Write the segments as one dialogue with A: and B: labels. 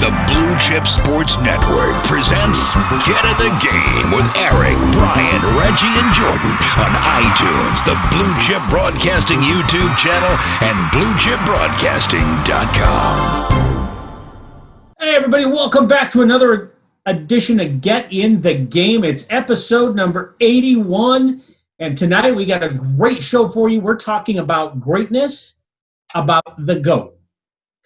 A: The Blue Chip Sports Network presents Get in the Game with Eric, Brian, Reggie, and Jordan on iTunes, the Blue Chip Broadcasting YouTube channel, and BlueChipBroadcasting.com.
B: Hey, everybody, welcome back to another edition of Get in the Game. It's episode number 81, and tonight we got a great show for you. We're talking about greatness, about the GOAT.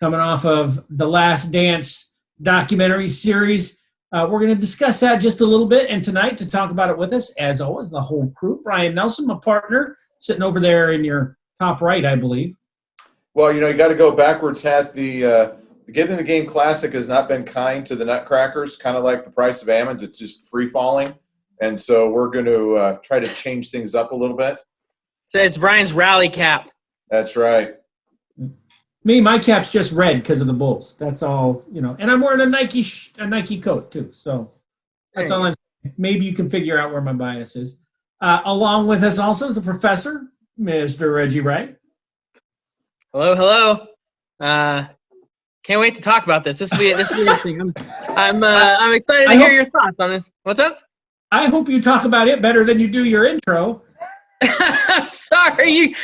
B: Coming off of the Last Dance documentary series. We're going to discuss that just a little bit. And tonight, to talk about it with us, as always, the whole crew. Brian Nelson, my partner, sitting over there in your top right, I believe.
C: Well, you got to go backwards. The Get in the Game Classic has not been kind to the Nutcrackers, kind of like the price of almonds. It's just free-falling. And so we're going to try to change things up a little bit.
D: So it's Brian's rally cap.
C: That's right.
B: Me, my cap's just red because of the Bulls. That's all, And I'm wearing a Nike coat too. So that's all I'm saying. Maybe you can figure out where my bias is. Along with us also is the professor, Mr. Reggie Wright.
D: Hello. Can't wait to talk about this. This will be interesting. I'm excited to hear your thoughts on this. What's up?
B: I hope you talk about it better than you do your intro.
D: I'm sorry.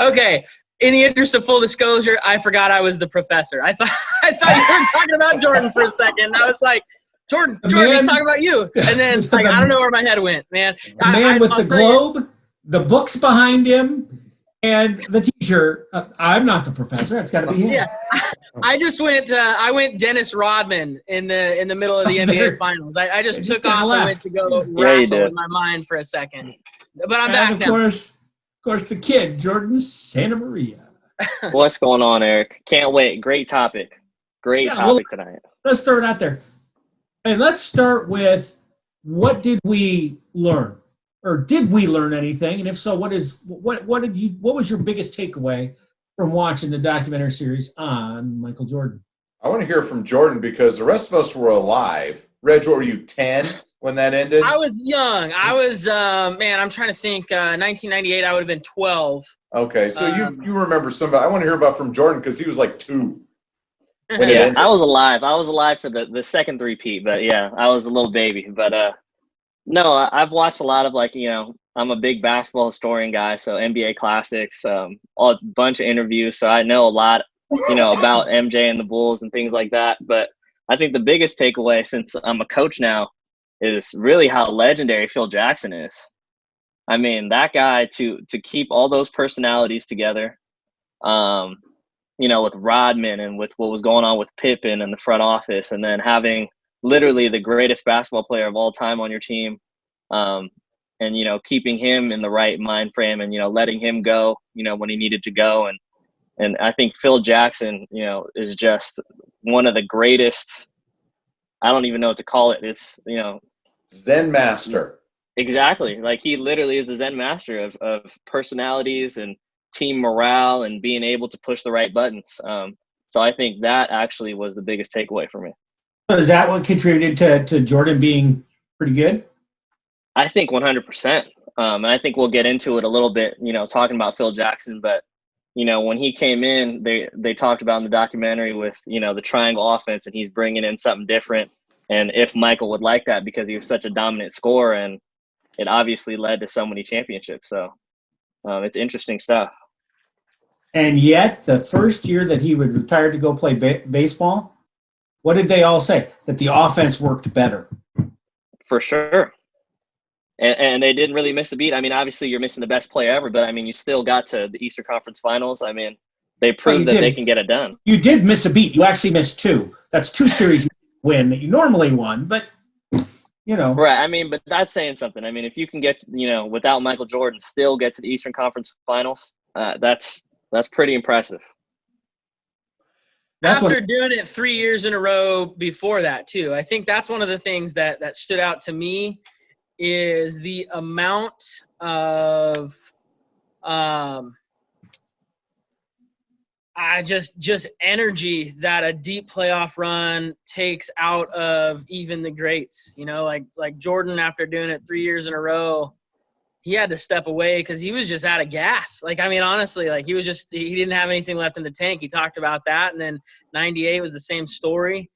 D: Okay. In the interest of full disclosure, I forgot I was the professor. I thought you were talking about Jordan for a second. I was like, Jordan, he's talking about you. And then I don't know where my head went, man.
B: The man with the globe, the books behind him, and the T-shirt. I'm not the professor. It's got to be him.
D: Yeah, I just went. I went Dennis Rodman in the middle of the NBA Finals. I just took off and went to go wrestle in my mind for a second. But I'm back now.
B: Of course, the kid, Jordan Santa Maria.
E: What's going on, Eric? Can't wait. Great topic. Topic tonight. Let's
B: start out there. And let's start with, what did we learn? Or did we learn anything? And if so, what was your biggest takeaway from watching the documentary series on Michael Jordan?
C: I want to hear from Jordan because the rest of us were alive. Reg, what were you, 10? When that ended?
D: I was young. I was, I'm trying to think. 1998, I would have been 12.
C: Okay, so you remember somebody. I want to hear about from Jordan because he was like 2.
E: Yeah, I was alive. I was alive for the second three-peat, but yeah, I was a little baby. But no, I've watched a lot of I'm a big basketball historian guy, so NBA classics, a bunch of interviews, so I know a lot, about MJ and the Bulls and things like that. But I think the biggest takeaway, since I'm a coach now, is really how legendary Phil Jackson is. I mean, that guy to keep all those personalities together, with Rodman and with what was going on with Pippen and the front office, and then having literally the greatest basketball player of all time on your team, and keeping him in the right mind frame and letting him go, when he needed to go, and I think Phil Jackson, is just one of the greatest. I don't even know what to call it. It's
C: Zen master.
E: Exactly. Like, he literally is the Zen master of personalities and team morale and being able to push the right buttons. So I think that actually was the biggest takeaway for me.
B: So is that what contributed to Jordan being pretty good?
E: I think 100%. And I think we'll get into it a little bit, talking about Phil Jackson. But, when he came in, they talked about in the documentary with, the triangle offense, and he's bringing in something different. And if Michael would like that, because he was such a dominant scorer, and it obviously led to so many championships. So it's interesting stuff.
B: And yet, the first year that he would retire to go play baseball, what did they all say? That the offense worked better.
E: For sure. And they didn't really miss a beat. I mean, obviously you're missing the best player ever, but I mean, you still got to the Eastern Conference Finals. I mean, they proved that they can get it done.
B: You did miss a beat. You actually missed 2. That's 2 series you win that you normally won, but
E: Right. I mean, but that's saying something. I mean, if you can get, without Michael Jordan, still get to the Eastern Conference Finals, that's pretty impressive.
D: After doing it 3 years in a row before that too, I think that's one of the things that stood out to me is the amount of just energy that a deep playoff run takes out of even the greats. Like Jordan, after doing it 3 years in a row, he had to step away because he was just out of gas. Like, I mean, honestly, like he didn't have anything left in the tank. He talked about that. And then 98 was the same story,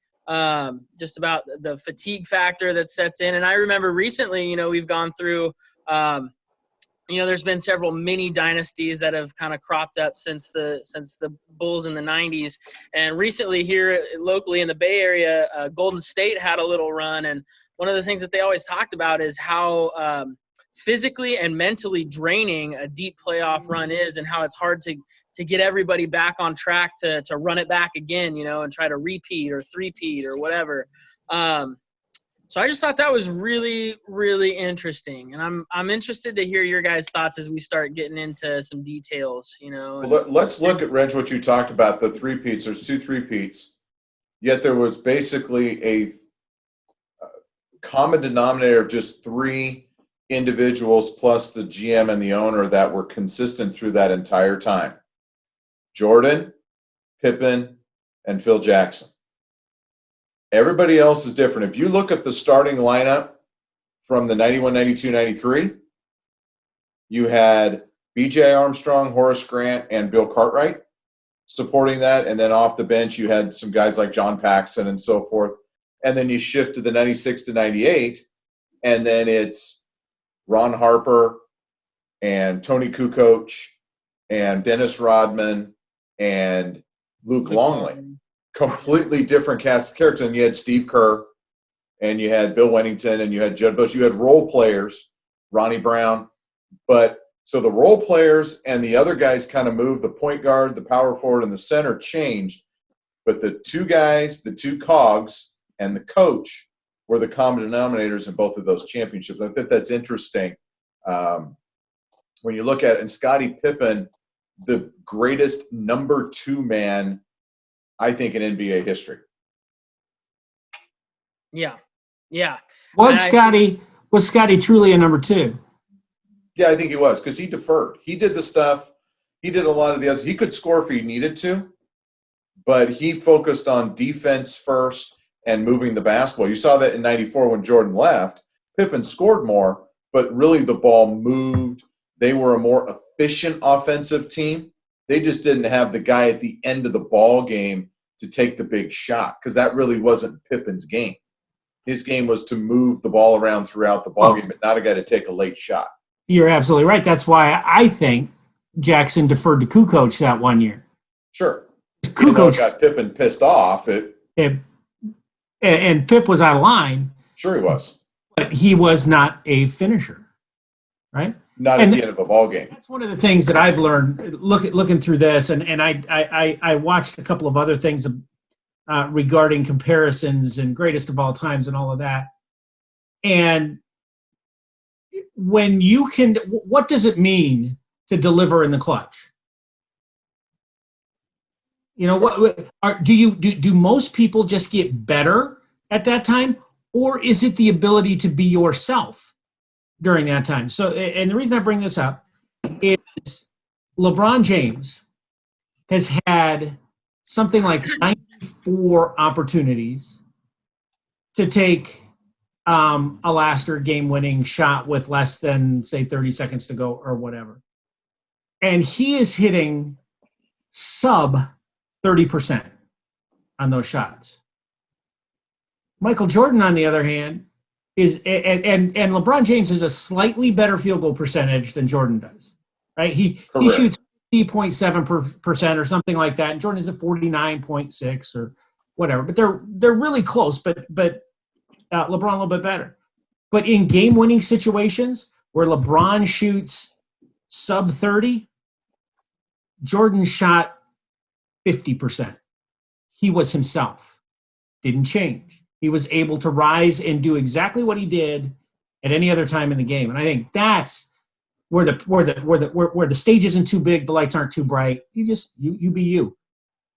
D: just about the fatigue factor that sets in. And I remember recently, you know, we've gone through, you know, there's been several mini dynasties that have kind of cropped up since the Bulls in the 90s. And recently here locally in the Bay Area, Golden State had a little run. And one of the things that they always talked about is how physically and mentally draining a deep playoff run is, and how it's hard to get everybody back on track to run it back again, you know, and try to repeat or three-peat or whatever. So I just thought that was really, really interesting, and I'm interested to hear your guys' thoughts as we start getting into some details, you know.
C: Well, let's look at, Reg, what you talked about, the three-peats. There's 2 three-peats, yet there was basically a common denominator of just 3 individuals plus the GM and the owner that were consistent through that entire time. Jordan, Pippen, and Phil Jackson. Everybody else is different. If you look at the starting lineup from the 91, 92, 93, you had B.J. Armstrong, Horace Grant, and Bill Cartwright supporting that. And then off the bench, you had some guys like John Paxson and so forth. And then you shift to the 96 to 98, and then it's Ron Harper and Tony Kukoc and Dennis Rodman and Luke Longley. Completely different cast of characters. And you had Steve Kerr, and you had Bill Wennington, and you had Judd Bush. You had role players, Ronnie Brown. But so the role players and the other guys kind of moved. The point guard, the power forward, and the center changed. But the 2 guys, the 2 cogs, and the coach were the common denominators in both of those championships. I think that's interesting. When you look at it, and Scottie Pippen, the greatest number 2 man, I think, in NBA history.
D: Yeah. Yeah.
B: Was Scottie truly a number 2?
C: Yeah, I think he was, because he deferred. He did the stuff. He did a lot of the others. He could score if he needed to, but he focused on defense first and moving the basketball. You saw that in 94 when Jordan left. Pippen scored more, but really the ball moved. They were a more efficient offensive team. They just didn't have the guy at the end of the ball game to take the big shot, because that really wasn't Pippen's game. His game was to move the ball around throughout the ball game, but not a guy to take a late shot.
B: You're absolutely right. That's why I think Jackson deferred to Kukoc that one year.
C: Sure.
B: Kukoc
C: got Pippen pissed off.
B: And Pip was out of line.
C: Sure he was.
B: But he was not a finisher, right?
C: Not at the end of a ball game.
B: That's one of the things that I've learned looking through this, and I watched a couple of other things regarding comparisons and greatest of all times and all of that. And when you can, what does it mean to deliver in the clutch? You know, do most people just get better at that time, or is it the ability to be yourself during that time? So, and the reason I bring this up is LeBron James has had something like 94 opportunities to take a last or game-winning shot with less than, say, 30 seconds to go or whatever. And he is hitting sub 30% on those shots. Michael Jordan, on the other hand, is and LeBron James is a slightly better field goal percentage than Jordan does, right? He shoots 50.7% or something like that, and Jordan is at 49.6 or whatever. But they're really close. But LeBron a little bit better. But in game-winning situations where LeBron shoots sub 30, Jordan shot 50%. He was himself. Didn't change. He was able to rise and do exactly what he did at any other time in the game. And I think that's where the stage isn't too big, the lights aren't too bright. You be you.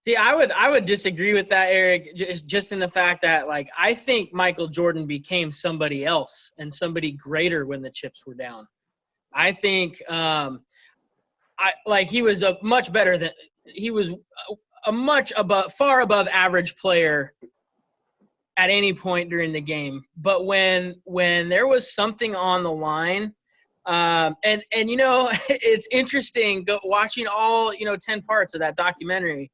D: See, I would disagree with that, Eric, just in the fact that, like, I think Michael Jordan became somebody else and somebody greater when the chips were down. I think he was a much better than he was a much far above average player at any point during the game. But when there was something on the line, And it's interesting watching all 10 parts of that documentary.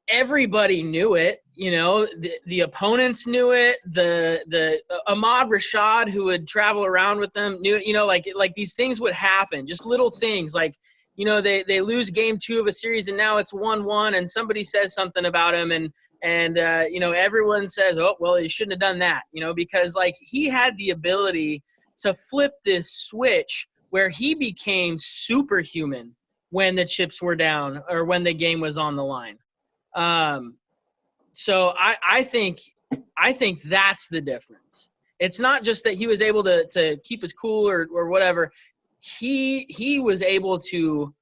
D: Everybody knew it. The opponents knew it. The Ahmad Rashad, who would travel around with them, knew. Like these things would happen. Just little things like. They lose game 2 of a series and now it's 1-1 and somebody says something about him and everyone says, oh, well, he shouldn't have done that, because like he had the ability to flip this switch where he became superhuman when the chips were down or when the game was on the line. So I think that's the difference. It's not just that he was able to keep his cool or whatever. He was able to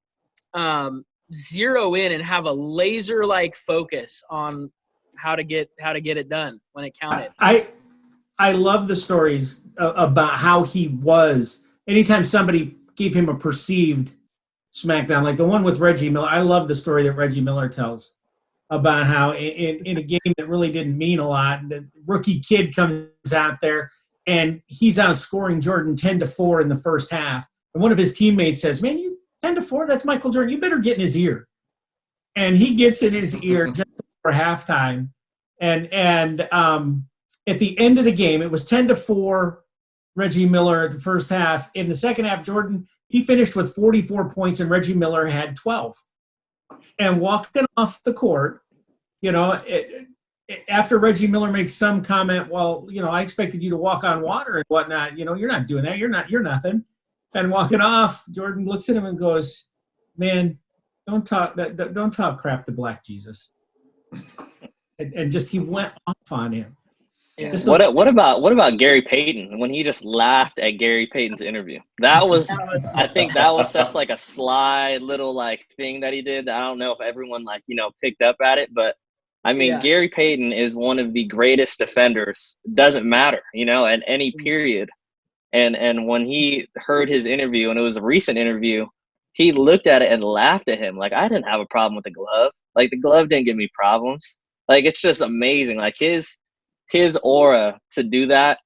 D: zero in and have a laser-like focus on how to get it done when it counted.
B: I love the stories about how he was. Anytime somebody gave him a perceived smackdown, like the one with Reggie Miller, I love the story that Reggie Miller tells about how in a game that really didn't mean a lot, the rookie kid comes out there and he's outscoring Jordan 10-4 in the first half. And one of his teammates says, man, you 10-4, that's Michael Jordan. You better get in his ear. And he gets in his ear just before halftime. And at the end of the game, it was 10-4, Reggie Miller at the first half. In the second half, Jordan, he finished with 44 points and Reggie Miller had 12. And walking off the court, after Reggie Miller makes some comment, well, I expected you to walk on water and whatnot. You're not doing that. You're nothing. And walking off, Jordan looks at him and goes, man, don't talk crap to Black Jesus. And just he went off on him.
D: Yeah.
E: What about Gary Payton when he just laughed at Gary Payton's interview? I think that was such like a sly little like thing that he did. I don't know if everyone picked up at it, but I mean, yeah. Gary Payton is one of the greatest defenders. Doesn't matter, at any period. And when he heard his interview, and it was a recent interview, he looked at it and laughed at him. Like, I didn't have a problem with the glove. Like, the glove didn't give me problems. Like, it's just amazing. Like, his aura to do that,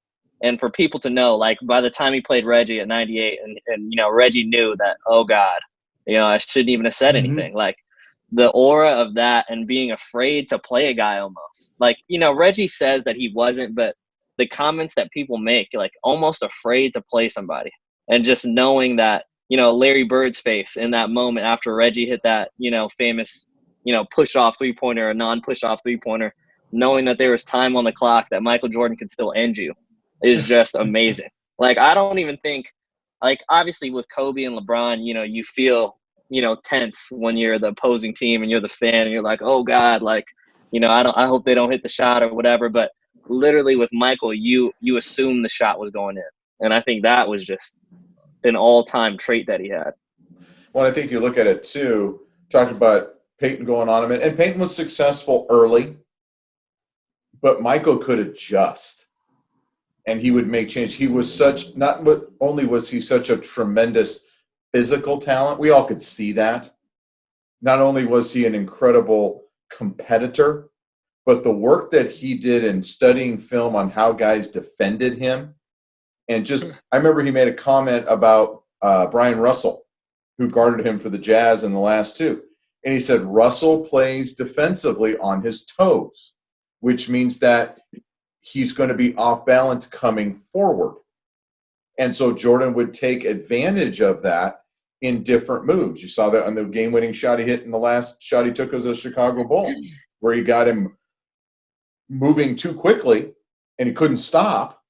E: and for people to know, like, by the time he played Reggie at 98, and Reggie knew that, oh, God, I shouldn't even have said anything. Like, the aura of that and being afraid to play a guy almost. Like, Reggie says that he wasn't, but the comments that people make, like almost afraid to play somebody, and just knowing that, Larry Bird's face in that moment after Reggie hit that, famous, push off 3-pointer or non-push off 3-pointer, knowing that there was time on the clock that Michael Jordan could still end you is just amazing. Like, I don't even think, like, obviously with Kobe and LeBron, you feel, tense when you're the opposing team and you're the fan and you're like, oh God, like, I hope they don't hit the shot or whatever. But literally with Michael, you assume the shot was going in. And I think that was just an all-time trait that he had.
C: Well, I think you look at it too, talking about Peyton going on him, and Peyton was successful early, but Michael could adjust and he would make change. He was not only was he such a tremendous physical talent, we all could see that. Not only was he an incredible competitor, but the work that he did in studying film on how guys defended him. And I remember he made a comment about Brian Russell, who guarded him for the Jazz in the last 2. And he said, Russell plays defensively on his toes, which means that he's going to be off balance coming forward. And so Jordan would take advantage of that in different moves. You saw that on the game-winning shot he hit in the last shot he took as a Chicago Bull, where he got him moving too quickly and he couldn't stop.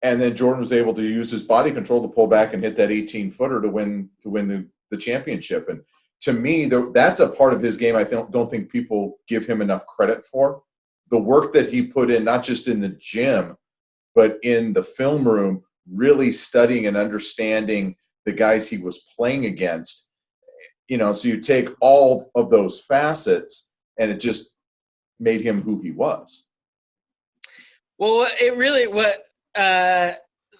C: And then Jordan was able to use his body control to pull back and hit that 18-footer to win the championship. And to me, that's a part of his game I don't think people give him enough credit for. The work that he put in, not just in the gym, but in the film room, really studying and understanding the guys he was playing against. So you take all of those facets, and it just made him who he was.
D: Well,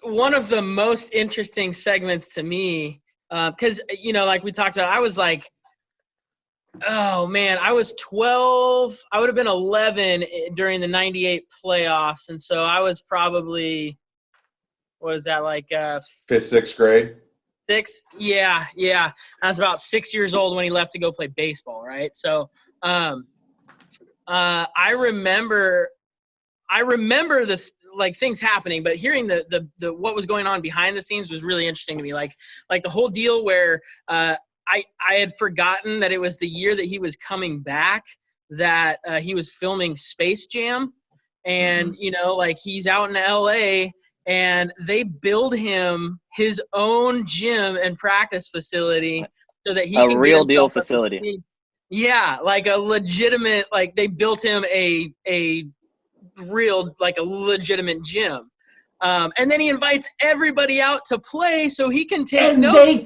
D: one of the most interesting segments to me, because, like we talked about, I was like, oh, man, I was 12. I would have been 11 during the 98 playoffs. And so I was probably what is that, like
C: 5th, 6th grade.
D: 6? Yeah. I was about 6 years old when he left to go play baseball, right? So I remember things happening, but hearing the what was going on behind the scenes was really interesting to me. Like the whole deal where I had forgotten that it was the year that he was coming back, that he was filming Space Jam, and like he's out in LA and they build him his own gym and practice facility so that he can
E: a real
D: get
E: deal
D: himself up to
E: facility.
D: speed. Yeah, like a legitimate, like they built him a real, like a legitimate gym. And then he invites everybody out to play so he can take notes.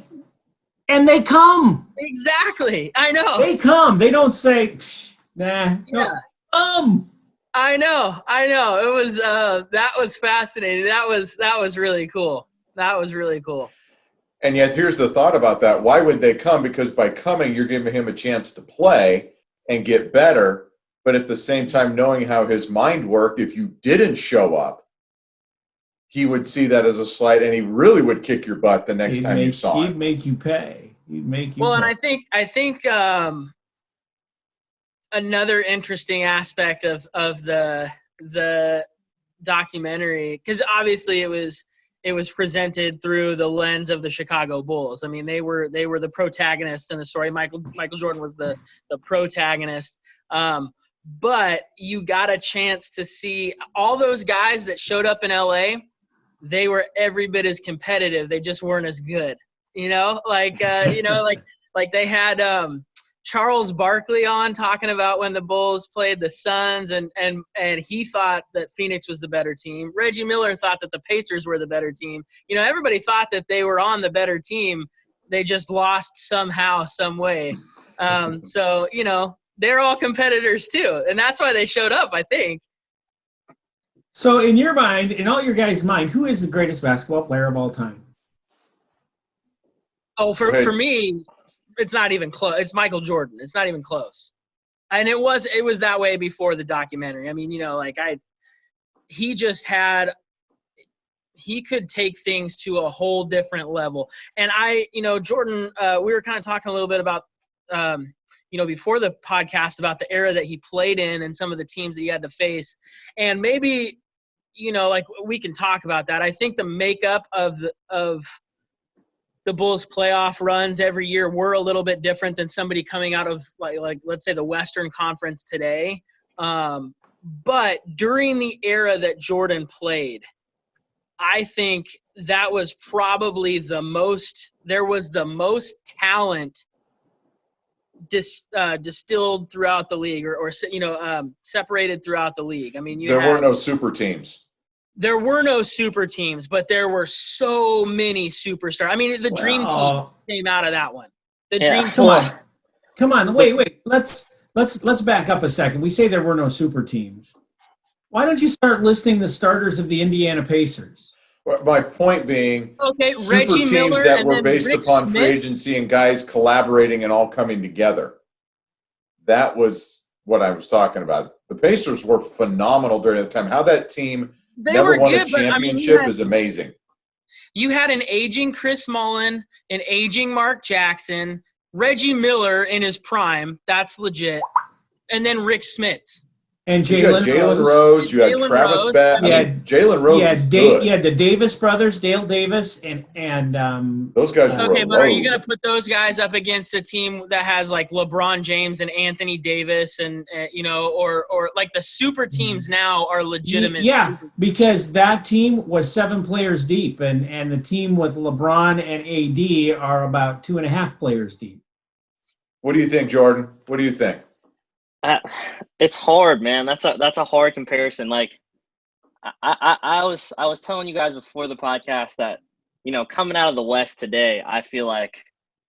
B: And they come.
D: Exactly. I know.
B: They come. They don't say, nah.
D: Yeah.
B: No.
D: I know. It was that was fascinating. That was really cool. That was really cool.
C: And yet here's the thought about that. Why would they come? Because by coming, you're giving him a chance to play and get better. But at the same time, knowing how his mind worked, if you didn't show up, he would see that as a slight, and he really would kick your butt the next time you saw him.
B: He'd make you pay.
D: Well, and I think another interesting aspect of the documentary, because obviously it was presented through the lens of the Chicago Bulls. I mean, they were the protagonists in the story. Michael Jordan was the protagonist. But you got a chance to see all those guys that showed up in LA. They were every bit as competitive. They just weren't as good. Like they had Charles Barkley on talking about when the Bulls played the Suns, and he thought that Phoenix was the better team. Reggie Miller thought that the Pacers were the better team. Everybody thought that they were on the better team. They just lost somehow, some way. So they're all competitors too, and that's why they showed up, I think.
B: So in your mind, in all your guys' mind, who is the greatest basketball player of all time?
D: Oh, for me, it's not even close. It's Michael Jordan. It's not even close. And it was that way before the documentary. I mean, he could take things to a whole different level. And Jordan, we were kind of talking a little bit about, before the podcast, about the era that he played in and some of the teams that he had to face. And maybe, we can talk about that. I think the makeup of the Bulls playoff runs every year were a little bit different than somebody coming out of like let's say the Western Conference today. But during the era that Jordan played, I think that was probably there was the most talent distilled throughout the league or separated throughout the league. I mean,
C: there were no super teams.
D: There were no super teams, but there were so many superstars. I mean, the Dream Team came out of that one. Dream Team.
B: Come on. Wait. Let's back up a second. We say there were no super teams. Why don't you start listing the starters of the Indiana Pacers?
C: My point being, super
D: Reggie
C: teams
D: Miller
C: that were based
D: Rick
C: upon
D: Smith.
C: free agency and guys collaborating and all coming together. That was what I was talking about. The Pacers were phenomenal during the time. How that team never won a championship is amazing.
D: You had an aging Chris Mullin, an aging Mark Jackson, Reggie Miller in his prime. That's legit. And then Rick Smits.
B: And
C: Jalen Rose. You had Travis Beck. Jalen Rose was good.
B: You had the Davis brothers, Dale Davis, and
C: those guys were
D: okay, but are you going to put those guys up against a team that has like LeBron James and Anthony Davis and or like the super teams now are legitimate?
B: Yeah, because that team was 7 players deep, and the team with LeBron and AD are about 2.5 players deep.
C: What do you think, Jordan? What do you think?
E: It's hard, man. That's a hard comparison. Like I was telling you guys before the podcast that, coming out of the West today, I feel like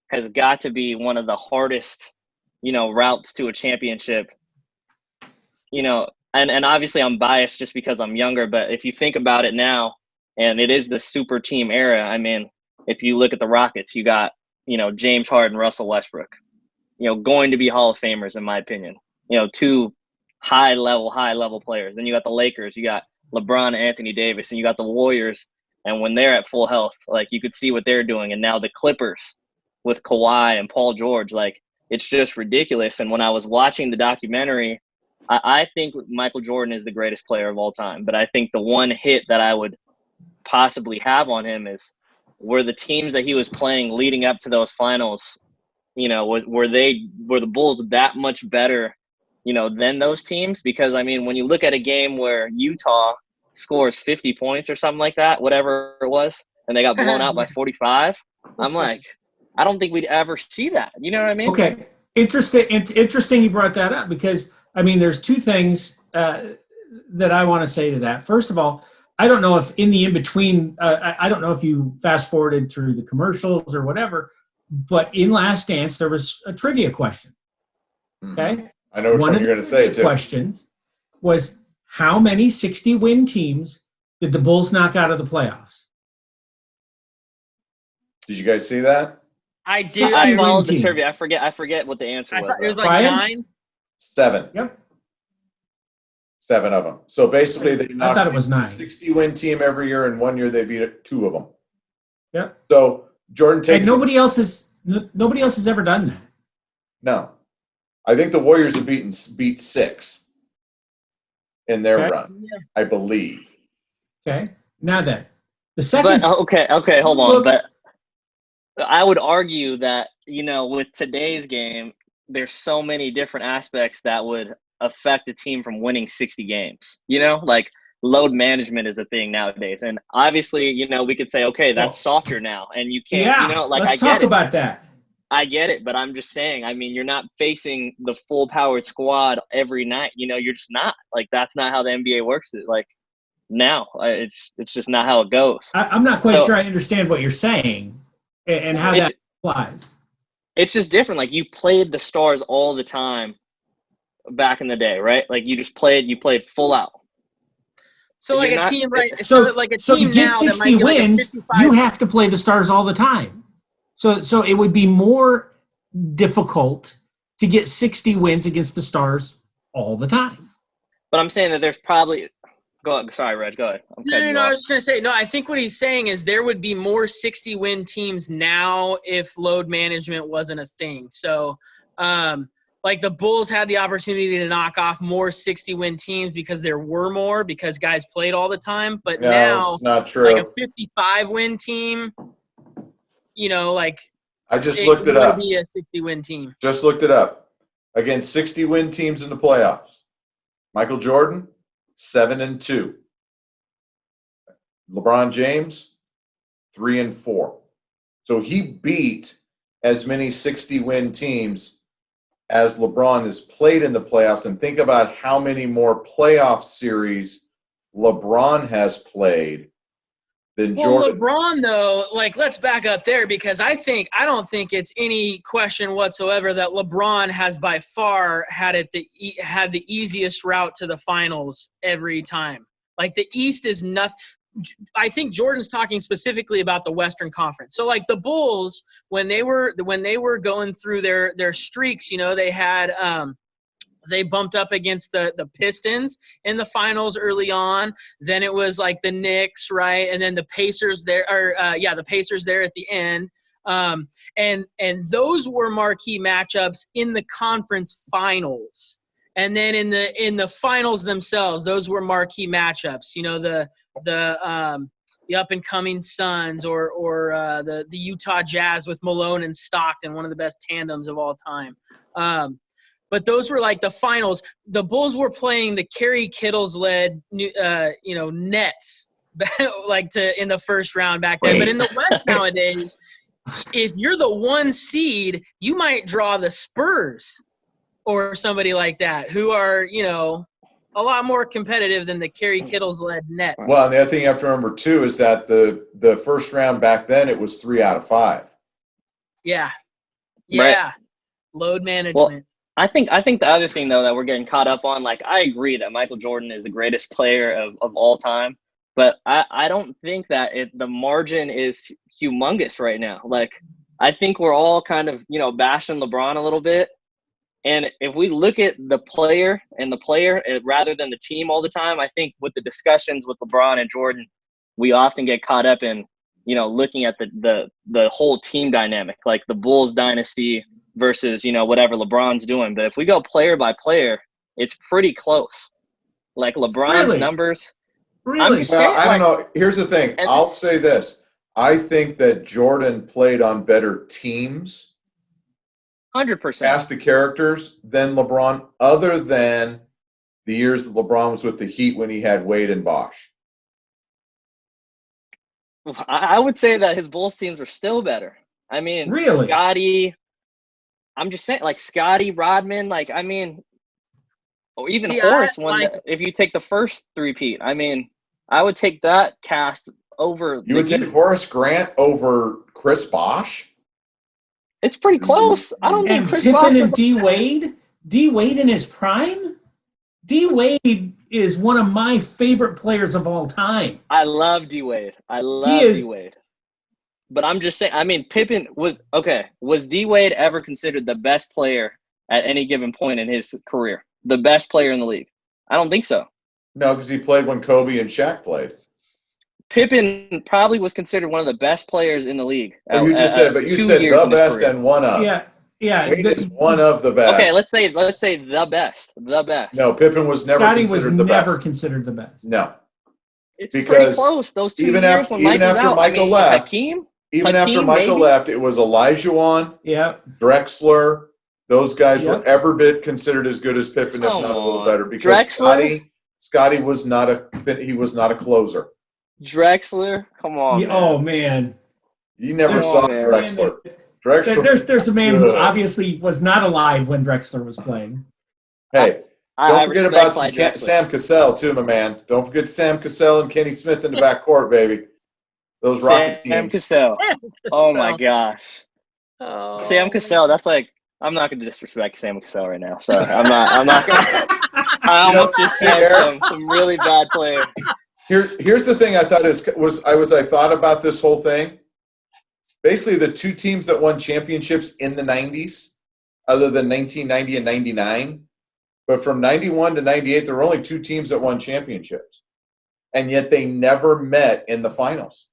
E: has got to be one of the hardest, routes to a championship. And obviously I'm biased just because I'm younger, but if you think about it now, and it is the super team era, I mean, if you look at the Rockets, you got, James Harden, Russell Westbrook, going to be Hall of Famers, in my opinion. 2 high level players. Then you got the Lakers, you got LeBron and Anthony Davis, and you got the Warriors And when they're at full health, like you could see what they're doing. And now the Clippers with Kawhi and Paul George, like it's just ridiculous. And when I was watching the documentary, I think Michael Jordan is the greatest player of all time. But I think the one hit that I would possibly have on him is were the teams that he was playing leading up to those finals, you know, were the Bulls that much better, you know, than those teams? Because I mean, when you look at a game where Utah scores 50 points or something like that, whatever it was, and they got blown out by 45, I'm like, I don't think we'd ever see that. You know what I mean?
B: Okay. Interesting you brought that up, because I mean, there's two things that I want to say to that. First of all, I don't know if in the in-between, I don't know if you fast forwarded through the commercials or whatever, but in Last Dance, there was a trivia question. Okay?
C: I know which one you're going to say, too.
B: One of the questions was, how many 60-win teams did the Bulls knock out of the playoffs?
C: Did you guys see that?
D: I did.
E: I followed the
B: teams.
E: trivia. I forget what the answer was.
D: It was like
B: Brian?
D: 9.
C: 7.
B: Yep.
C: 7 of them. So basically, they knocked
B: thought it was 9.
C: 60-win team every year, and 1 year they beat 2 of them.
B: Yep.
C: So Jordan takes.
B: And nobody else has ever done that.
C: No, I think the Warriors have beat 6 in their
B: Okay.
C: run. I believe.
B: Okay. Now then, the second.
E: But okay, hold on.
B: Look-
E: But I would argue that, you know, with today's game, there's so many different aspects that would affect a team from winning 60 games. You know, like load management is a thing nowadays. And obviously, you know, we could say, okay, that's softer now. And you can't,
B: Yeah.
E: you know, like
B: let's
E: I get
B: talk
E: it.
B: about that.
E: I get it, but I'm just saying, I mean, you're not facing the full powered squad every night. You know, you're just not. Like, that's not how the NBA works. Like, now, it's just not how it goes.
B: I'm not quite
E: So-
B: sure I understand what you're saying and how that applies.
E: It's just different. Like, you played the stars all the time back in the day, right? Like, you played full out.
D: So like
E: You're
D: a
E: not-
D: team, right?
B: So,
D: like a
B: so
D: team
B: to get
D: now that
B: 60
D: might be like a
B: wins,
D: 55.
B: you have to play the Stars all the time. So it would be more difficult to get 60 wins against the Stars all the time.
E: But I'm saying that there's probably – go ahead. Sorry, Reg. Go ahead. I'm cutting you
D: I
E: off.
D: was just going to say, no, I think what he's saying is there would be more 60-win teams now if load management wasn't a thing. So, like the Bulls had the opportunity to knock off more 60-win teams because there were more, because guys played all the time. But
C: No,
D: now,
C: it's not true.
D: like a 55-win team, you know, like
C: I just looked it
D: would
C: up.
D: be a 60-win team.
C: Just looked it up. Against 60-win teams in the playoffs, Michael Jordan, 7-2. LeBron James, 3-4. So he beat as many 60-win teams as LeBron has played in the playoffs. And think about how many more playoff series LeBron has played than
D: Well,
C: Jordan.
D: LeBron, though, like, let's back up there, because I don't think it's any question whatsoever that LeBron has by far had the easiest route to the finals every time. Like, the East is nothing. I think Jordan's talking specifically about the Western Conference. So, like, the Bulls, when they were going through their streaks, you know, they had they bumped up against the Pistons in the finals early on. Then it was like the Knicks, right? And then the Pacers there, the Pacers there at the end. And those were marquee matchups in the conference finals. And then in the finals themselves, those were marquee matchups. You know, the up and coming Suns or the Utah Jazz with Malone and Stockton, one of the best tandems of all time. But those were like the finals. The Bulls were playing the Kerry Kittles led, Nets, in the first round back then.
B: Wait.
D: But in the West nowadays, if you're the 1 seed, you might draw the Spurs or somebody like that, who are, you know, a lot more competitive than the Kerry Kittles led Nets.
C: Well, and the other thing you have to remember, too, is that the first round back then, it was 3 out of 5.
D: Yeah.
E: Right.
D: Load management.
E: Well, I think the other thing, though, that we're getting caught up on, like, I agree that Michael Jordan is the greatest player of all time, but I don't think that the margin is humongous right now. Like, I think we're all kind of, you know, bashing LeBron a little bit. And if we look at the player rather than the team all the time, I think with the discussions with LeBron and Jordan, we often get caught up in, looking at the whole team dynamic, like the Bulls dynasty versus, whatever LeBron's doing. But if we go player by player, it's pretty close. Like LeBron's
B: Really?
E: numbers.
B: Really?
E: I'm just
C: Well,
E: saying,
C: I don't know. Here's the thing. I'll say this. I think that Jordan played on better teams,
E: 100%.
C: cast of characters than LeBron, other than the years that LeBron was with the Heat when he had Wade and Bosh.
E: I would say that his Bulls teams were still better. I mean,
B: Really?
E: Scotty. I'm just saying, like Scotty, Rodman, or even Horace. If you take the first three-peat, I mean, I would take that cast over.
C: You would take Horace Grant over Chris Bosh?
E: It's pretty close. I don't think
B: And
E: Chris
B: Pippen
E: Bosh
B: and D Wade? D Wade in his prime? D Wade is one of my favorite players of all time.
E: I love D Wade. D Wade. But I'm just saying, I mean, Pippen was D Wade ever considered the best player at any given point in his career? The best player in the league? I don't think so.
C: No, because he played when Kobe and Shaq played.
E: Pippen probably was considered one of the best players in the league.
C: Well, you said the best and one of.
B: Yeah.
C: Wade is one of the best.
E: Okay, let's say the best. The best.
C: No, Pippen was never
B: Scotty
C: considered
B: was
C: the
B: never
C: best.
B: considered the best.
C: No.
E: It's
C: Because
E: pretty close. Those 2
C: even
E: years
C: after-
E: when
C: even
E: Mike was
C: after
E: out.
C: Michael left,
E: Hakeem,
C: Even after
E: Hakeem,
C: Michael
E: maybe?
C: left, it was Olajuwon,
B: Yeah.
C: Drexler. Those guys
B: Yep.
C: were ever been considered as good as Pippen, if
E: Come
C: not a little
E: on.
C: better. Because
E: Drexler?
C: Scotty was not a closer.
E: Drexler, come on.
B: Yeah,
E: Man.
B: oh man.
C: You never
E: Come
C: saw
E: on, man.
C: Drexler. Drexler.
B: There's a man who
C: Good.
B: obviously was not alive when Drexler was playing.
C: Hey,
E: I
C: don't forget
E: respect
C: about
E: Clyde Drexler.
C: Sam Cassell too, my man. Don't forget Sam Cassell and Kenny Smith in the backcourt, baby. Those Rocket
E: Sam
C: teams.
E: Cassell. Oh my gosh.
D: Oh.
E: Sam Cassell, that's like, I'm not going to disrespect Sam Cassell right now. So I'm not going to. I almost just said some really bad player.
C: Here's the thing I thought I thought about this whole thing. Basically, the two teams that won championships in the 90s, other than 1990 and 99, but from 91 to 98, there were only two teams that won championships. And yet they never met in the finals.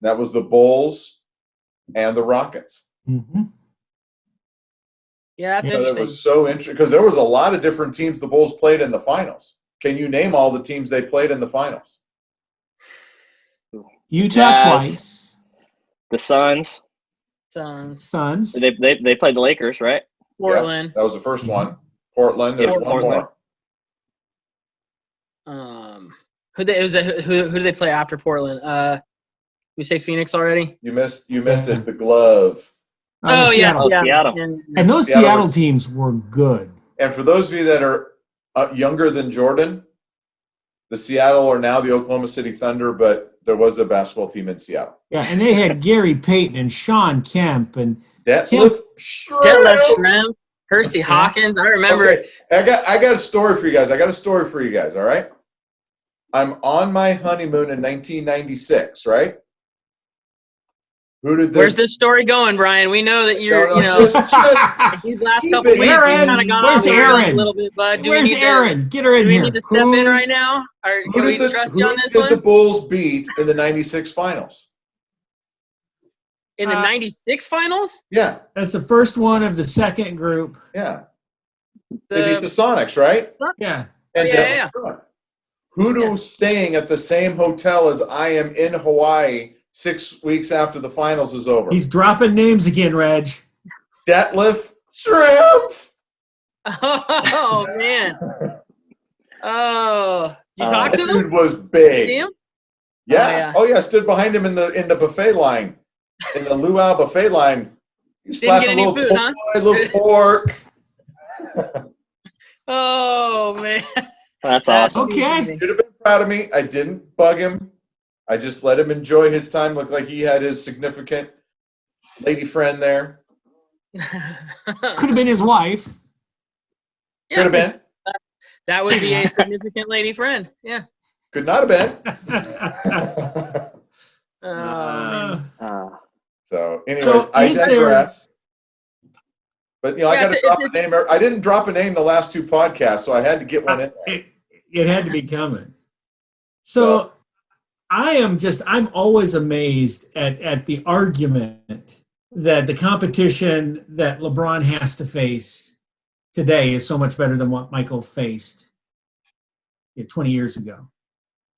C: That was the Bulls and the Rockets.
B: Mm-hmm.
D: Yeah, that's
C: That
D: interesting.
C: was so interesting because there was a lot of different teams the Bulls played in the finals. Can you name all the teams they played in the finals?
B: Utah
E: Jazz.
B: twice.
E: The Suns.
B: Suns.
E: They played the Lakers, right?
D: Portland.
C: That was the first one. Portland. There's one
E: Portland.
C: more.
D: Who do they play after Portland? We say Phoenix already?
C: You missed it. The glove.
D: Oh, yeah.
B: Seattle.
E: yeah. Seattle.
B: And those
C: Seattle
B: Seattle
C: was-
B: teams were good.
C: And for those of you that are younger than Jordan, the Seattle are now the Oklahoma City Thunder, but there was a basketball team in Seattle.
B: Yeah, and they had Gary Payton and Sean Kemp and
C: Detlef
D: Detlef
C: Schrempf.
D: Schrempf, Hersey Hawkins. I remember.
C: Okay, I got a story for you guys. All right. I'm on my honeymoon in 1996. Right. Who did
D: Where's this story going, Brian? We know that you're,
C: just
D: these last
C: keep
D: couple
C: it
D: weeks,
B: Aaron,
D: you've kind of gone
B: where's
D: off the rails
B: Aaron?
D: a little bit, bud.
B: Where's Aaron? Get her in
D: Do we
B: here.
D: need to step in right now? Or
C: who
D: can we
C: did
D: trust you on this
C: the
D: one?
C: Bulls beat in the 96 finals?
D: In the 96 finals?
C: Yeah.
B: That's the first one of the second group.
C: Yeah. They beat the Sonics, right?
B: Yeah.
C: And
D: Yeah.
C: Who's staying at the same hotel as I am in Hawaii 6 weeks after the finals is over?
B: He's dropping names again, Reg.
C: Detlef Schrempf.
D: Oh, man. Oh. Did you talk
C: That
D: to him?
C: dude was big.
D: See him?
C: Yeah. Oh, yeah. Stood behind him in the buffet line, in the luau buffet line. You slap
D: get
C: a
D: any
C: little
D: food, huh?
C: little pork.
D: Oh, man.
E: That's awesome.
B: Okay.
C: Should have been proud of me. I didn't bug him. I just let him enjoy his time. Looked like he had his significant lady friend there.
B: Could have been his wife.
C: Could have been.
D: That would be a significant lady friend. Yeah.
C: Could not have been.
D: Oh, man.
C: So, anyways,
B: So
C: I
B: is there-
C: digress. But I
D: Yeah,
C: got to drop a name. I didn't drop a name the last two podcasts, so I had to get one in there.
B: It had to be coming. So I'm always amazed at the argument that the competition that LeBron has to face today is so much better than what Michael faced 20 years ago.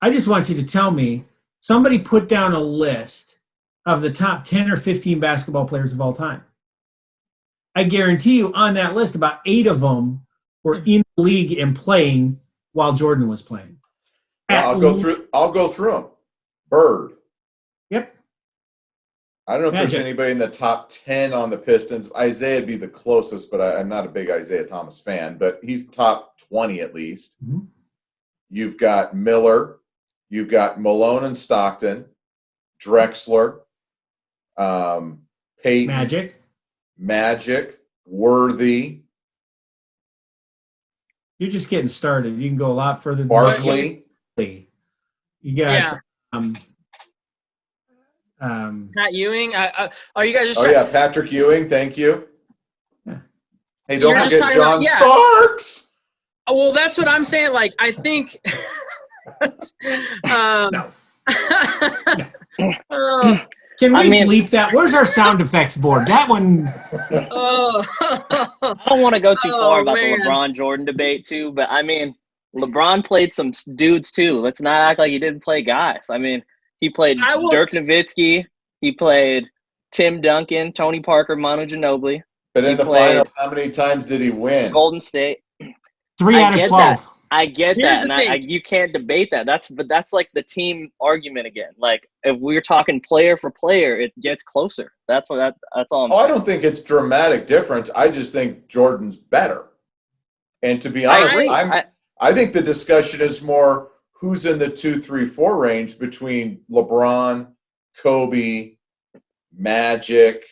B: I just want you to tell me, somebody put down a list of the top 10 or 15 basketball players of all time. I guarantee you on that list, about 8 of them were in the league and playing while Jordan was playing.
C: I'll go through them. Bird.
B: Yep.
C: I don't know if
B: Magic.
C: there's anybody in the top 10 on the Pistons. Isaiah would be the closest, but I'm not a big Isaiah Thomas fan, but he's top 20 at least.
B: Mm-hmm.
C: You've got Miller. You've got Malone and Stockton, Drexler, Peyton. Magic, Worthy.
B: You're just getting started. You can go a lot further.
C: Barkley.
B: You got
D: Pat Ewing. Are you guys just?
C: Patrick Ewing. Thank you.
B: Yeah.
C: Hey, don't
D: You're
C: forget John Starks.
D: Well, that's what I'm saying. Like, I think.
B: No. Can we bleep that? Where's our sound effects board? That one.
E: I don't want to go too far about the LeBron Jordan debate too, but I mean, LeBron played some dudes too. Let's not act like he didn't play guys. I mean, he played Dirk Nowitzki. He played Tim Duncan, Tony Parker, Manu Ginobili.
C: But in the finals, how many times did he win?
E: Golden State.
B: 3 out of 12.
E: I get that, and you can't debate that. That's like the team argument again. Like, if we're talking player for player, it gets closer. That's all I'm saying.
C: I don't think it's dramatic difference. I just think Jordan's better. And to be honest, I think the discussion is more who's in the 2, 3, 4 range between LeBron, Kobe, Magic,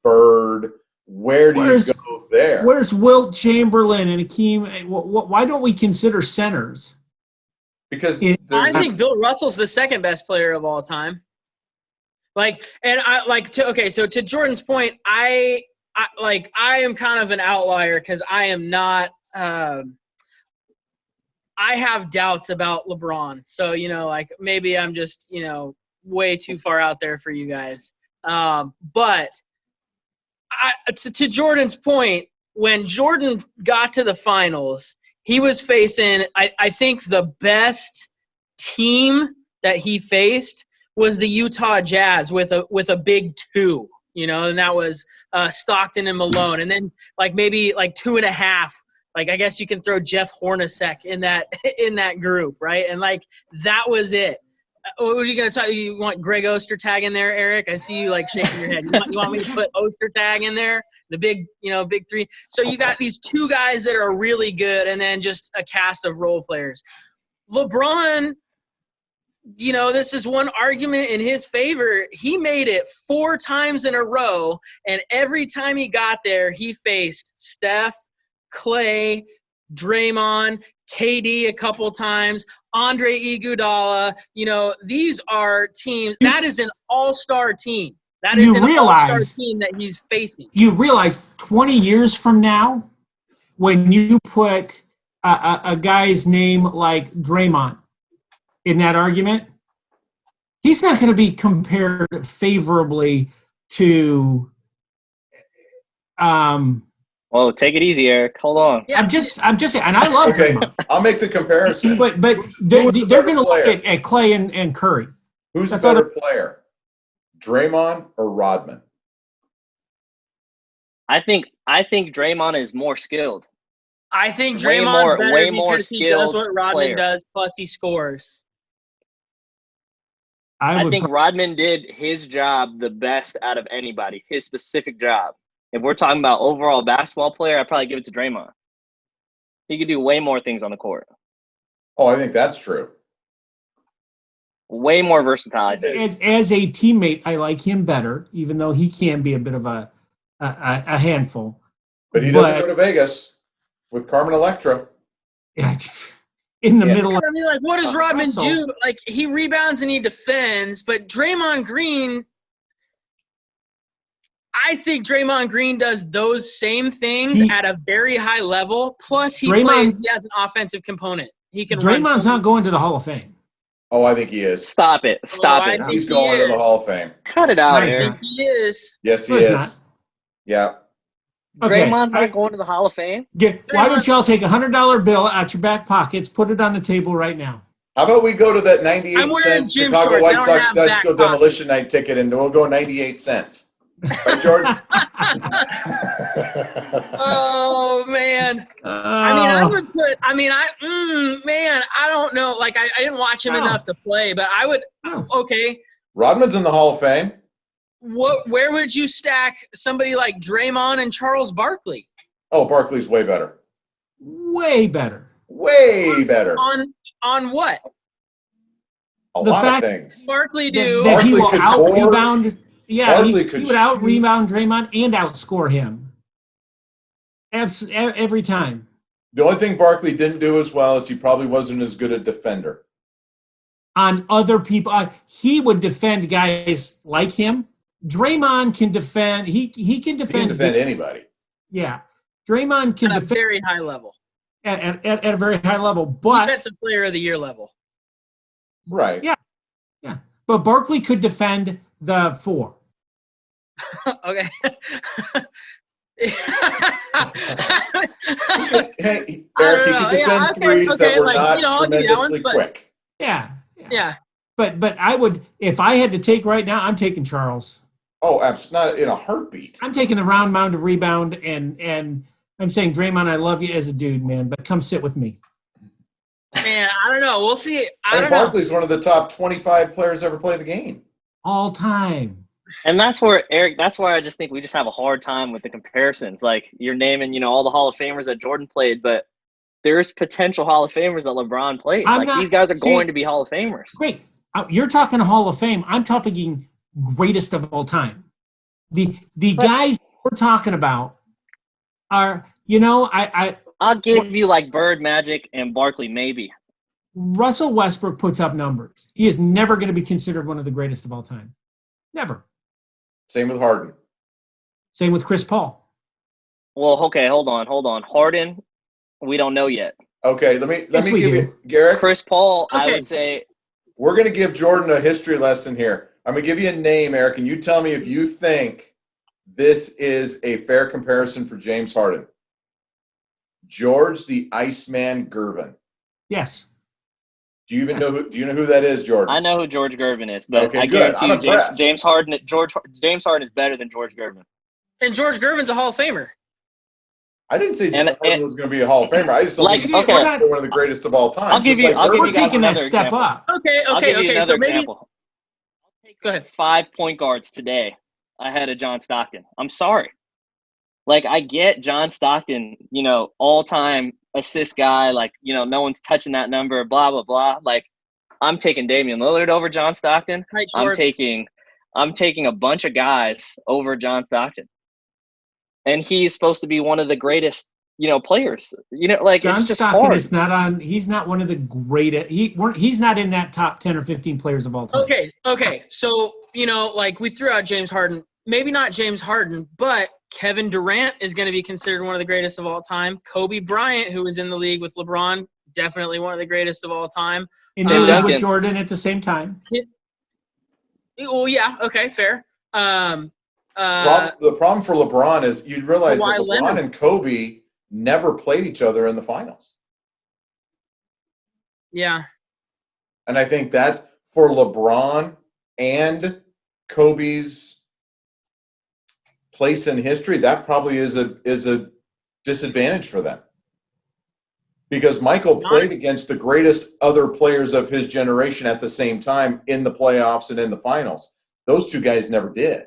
C: Bird. Where do you go there?
B: Where's Wilt Chamberlain and Hakeem? Why don't we consider centers?
C: Because
D: I think Bill Russell's the second best player of all time. So to Jordan's point, I am kind of an outlier because I am not. I have doubts about LeBron, so maybe I'm just way too far out there for you guys. But to Jordan's point, when Jordan got to the finals, he was facing, I think the best team that he faced was the Utah Jazz with a big 2, and that was Stockton and Malone. And then maybe 2.5, I guess you can throw Jeff Hornacek in that group, right? And that was it. What are you going to tell you? You want Greg Ostertag in there, Eric? I see you shaking your head. You want me to put Ostertag in there? The big 3. So you got these 2 guys that are really good and then just a cast of role players. LeBron, this is one argument in his favor. He made it 4 times in a row, and every time he got there, he faced Steph, Clay, Draymond, KD a couple times, Andre Iguodala. These are teams. That is an all-star team. That is an all-star team that he's facing.
B: You realize 20 years from now, when you put a guy's name like Draymond in that argument, he's not going to be compared favorably to
E: Oh, take it easy, Eric. Hold on.
B: I'm just saying, and I love Draymond.
C: I'll make the comparison.
B: But they're going to look at Clay and Curry.
C: Who's a better player, Draymond or Rodman?
E: I think Draymond is more skilled.
D: I think Draymond's better because he does what Rodman
E: player.
D: does, plus he scores.
E: I think Rodman did his job the best out of anybody, his specific job. If we're talking about overall basketball player, I'd probably give it to Draymond. He could do way more things on the court.
C: Oh, I think that's true.
E: Way more versatile.
B: As a teammate, I like him better, even though he can be a bit of a handful.
C: But he doesn't go to Vegas with Carmen Electra.
B: In the middle of.
D: I mean, what does Rodman do? He rebounds and he defends, but Draymond Green. I think Draymond Green does those same things at a very high level. Plus, he has an offensive component. He can.
B: Draymond's not going to the Hall of Fame.
C: Oh, I think he is.
E: Stop it. Stop
D: I
E: it.
D: think
C: He's
D: he
C: going to
D: is.
C: the Hall of Fame.
E: Cut it out,
B: Nice.
D: I
E: Eric.
D: think he is.
C: Yes, he
B: No, it's
C: is.
B: not.
C: Yeah.
B: Okay.
E: Draymond's not going to the Hall of Fame.
B: Why don't y'all take a $100 bill out your back pockets, put it on the table right now?
C: How about we go to that 98
D: I'm wearing
C: cents
D: gym
C: Chicago
D: shorts. I
C: White
D: don't
C: Sox
D: have
C: Dutch
D: back
C: Steel
D: pockets.
C: Demolition Night ticket, and we'll go 98 cents. Right, Jordan?
D: Oh man. I would put. Man, I don't know. Like I didn't watch him
B: No.
D: enough to play, but I would.
B: No.
D: Okay.
C: Rodman's in the Hall of Fame.
D: Where would you stack somebody like Draymond and Charles Barkley?
C: Oh, Barkley's way better.
B: Way better.
C: Way better.
D: On what?
C: A
B: The
C: lot
B: fact-
C: of things.
D: Barkley do.
B: That he
C: Barkley
B: will
C: could
B: out
C: board.
B: rebound. Yeah,
C: Barkley
B: he
C: could
B: would out
C: shoot.
B: rebound Draymond and outscore him. Every time.
C: The only thing Barkley didn't do as well is he probably wasn't as good a defender.
B: On other people, he would defend guys like him. Draymond can defend. He can
C: He can
B: defend.
C: defend anybody.
B: Yeah, Draymond can
D: At a
B: defend
D: very high level.
B: at a very high level. But
D: Defensive Player of the Year level.
C: Right.
B: Yeah. but Barkley could defend the 4.
D: Okay.
C: Hey,
D: I
C: Eric,
D: don't
C: he
D: know.
C: can defend
D: Yeah, okay,
C: threes that
D: okay,
C: were
D: like,
C: not
D: I'll give you that one,
C: tremendously
D: but-
C: quick.
B: Yeah.
D: Yeah.
B: But I would, if I had to take right now, I'm taking Charles.
C: Oh, absolutely, not in a heartbeat.
B: I'm taking the round mound of rebound, and I'm saying, Draymond, I love you as a dude, man, but come sit with me.
D: Man, I don't know. We'll see. I
C: And
D: don't know.
C: Barkley's one of the top 25 players ever play the game.
B: All time.
E: And that's where, Eric, that's why I just think we just have a hard time with the comparisons. Like, you're naming, all the Hall of Famers that Jordan played, but there's potential Hall of Famers that LeBron played. These guys are going to be Hall of Famers.
B: Great. You're talking Hall of Fame. I'm talking greatest of all time. The guys we're talking about are,
E: I'll give you like Bird, Magic, and Barkley, maybe.
B: Russell Westbrook puts up numbers. He is never going to be considered one of the greatest of all time. Never.
C: Same with Harden.
B: Same with Chris Paul.
E: Well, okay, hold on. Harden, we don't know yet.
C: Okay, let me
B: Yes, we
C: give
B: do.
C: you, Garrett.
E: Chris Paul, I
D: Okay.
E: would say,
C: We're going to give Jordan a history lesson here. I'm going to give you a name, Eric, and you tell me if you think this is a fair comparison for James Harden. George the Iceman Gervin.
B: Yes.
C: Do you even know who that is, Jordan?
E: I know who George Gervin is, but
C: Okay,
E: I
C: good.
E: guarantee
C: I'm
E: you
C: impressed.
E: James Harden is better than George Gervin.
D: And George Gervin's a Hall of Famer.
C: I didn't say James
E: And-
C: Harden was going to be a Hall of Famer. I just don't
E: Like,
C: think
E: okay.
C: he's one of the greatest of all time.
E: I'll give
C: just
E: you-
C: like
E: I'll give
C: Gervin.
B: We're
E: you guys
B: taking that
E: another
B: step
E: example.
B: up.
D: Okay.
E: I'll give you
D: So
E: another
D: maybe
E: example.
D: go ahead.
E: 5 point guards today ahead of John Stockton. I'm sorry. Like, I get John Stockton, all-time assist guy. Like, no one's touching that number, blah, blah, blah. Like, I'm taking Damian Lillard over John Stockton.
D: Tight
E: I'm
D: shorts.
E: taking a bunch of guys over John Stockton. And he's supposed to be one of the greatest, players.
B: John
E: it's just
B: Stockton
E: hard.
B: is not on. He's not one of the greatest. He's not in that top 10 or 15 players of all time.
D: Okay. So, we threw out James Harden. Maybe not James Harden, but Kevin Durant is going to be considered one of the greatest of all time. Kobe Bryant, who was in the league with LeBron, definitely one of the greatest of all time.
B: In
E: Tim
B: the league
E: Duncan.
B: with Jordan at the same time.
D: Oh, yeah. Okay, fair.
C: The problem for LeBron is you realize
D: Kawhi
C: that LeBron
D: Leonard.
C: and Kobe never played each other in the finals.
D: Yeah.
C: And I think that for LeBron and Kobe's place in history, that probably is a disadvantage for them. Because Michael played against the greatest other players of his generation at the same time in the playoffs and in the finals. Those two guys never did.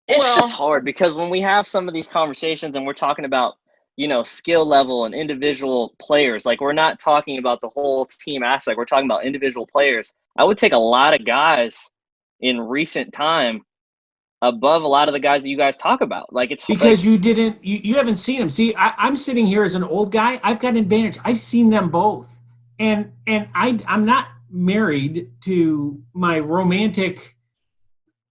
E: It's
D: Well-
E: just hard because when we have some of these conversations and we're talking about, skill level and individual players, like we're not talking about the whole team aspect. We're talking about individual players. I would take a lot of guys in recent time above a lot of the guys that you guys talk about. Like it's
B: Because you haven't seen them. See, I'm sitting here as an old guy. I've got an advantage. I've seen them both. And I'm not married to my romantic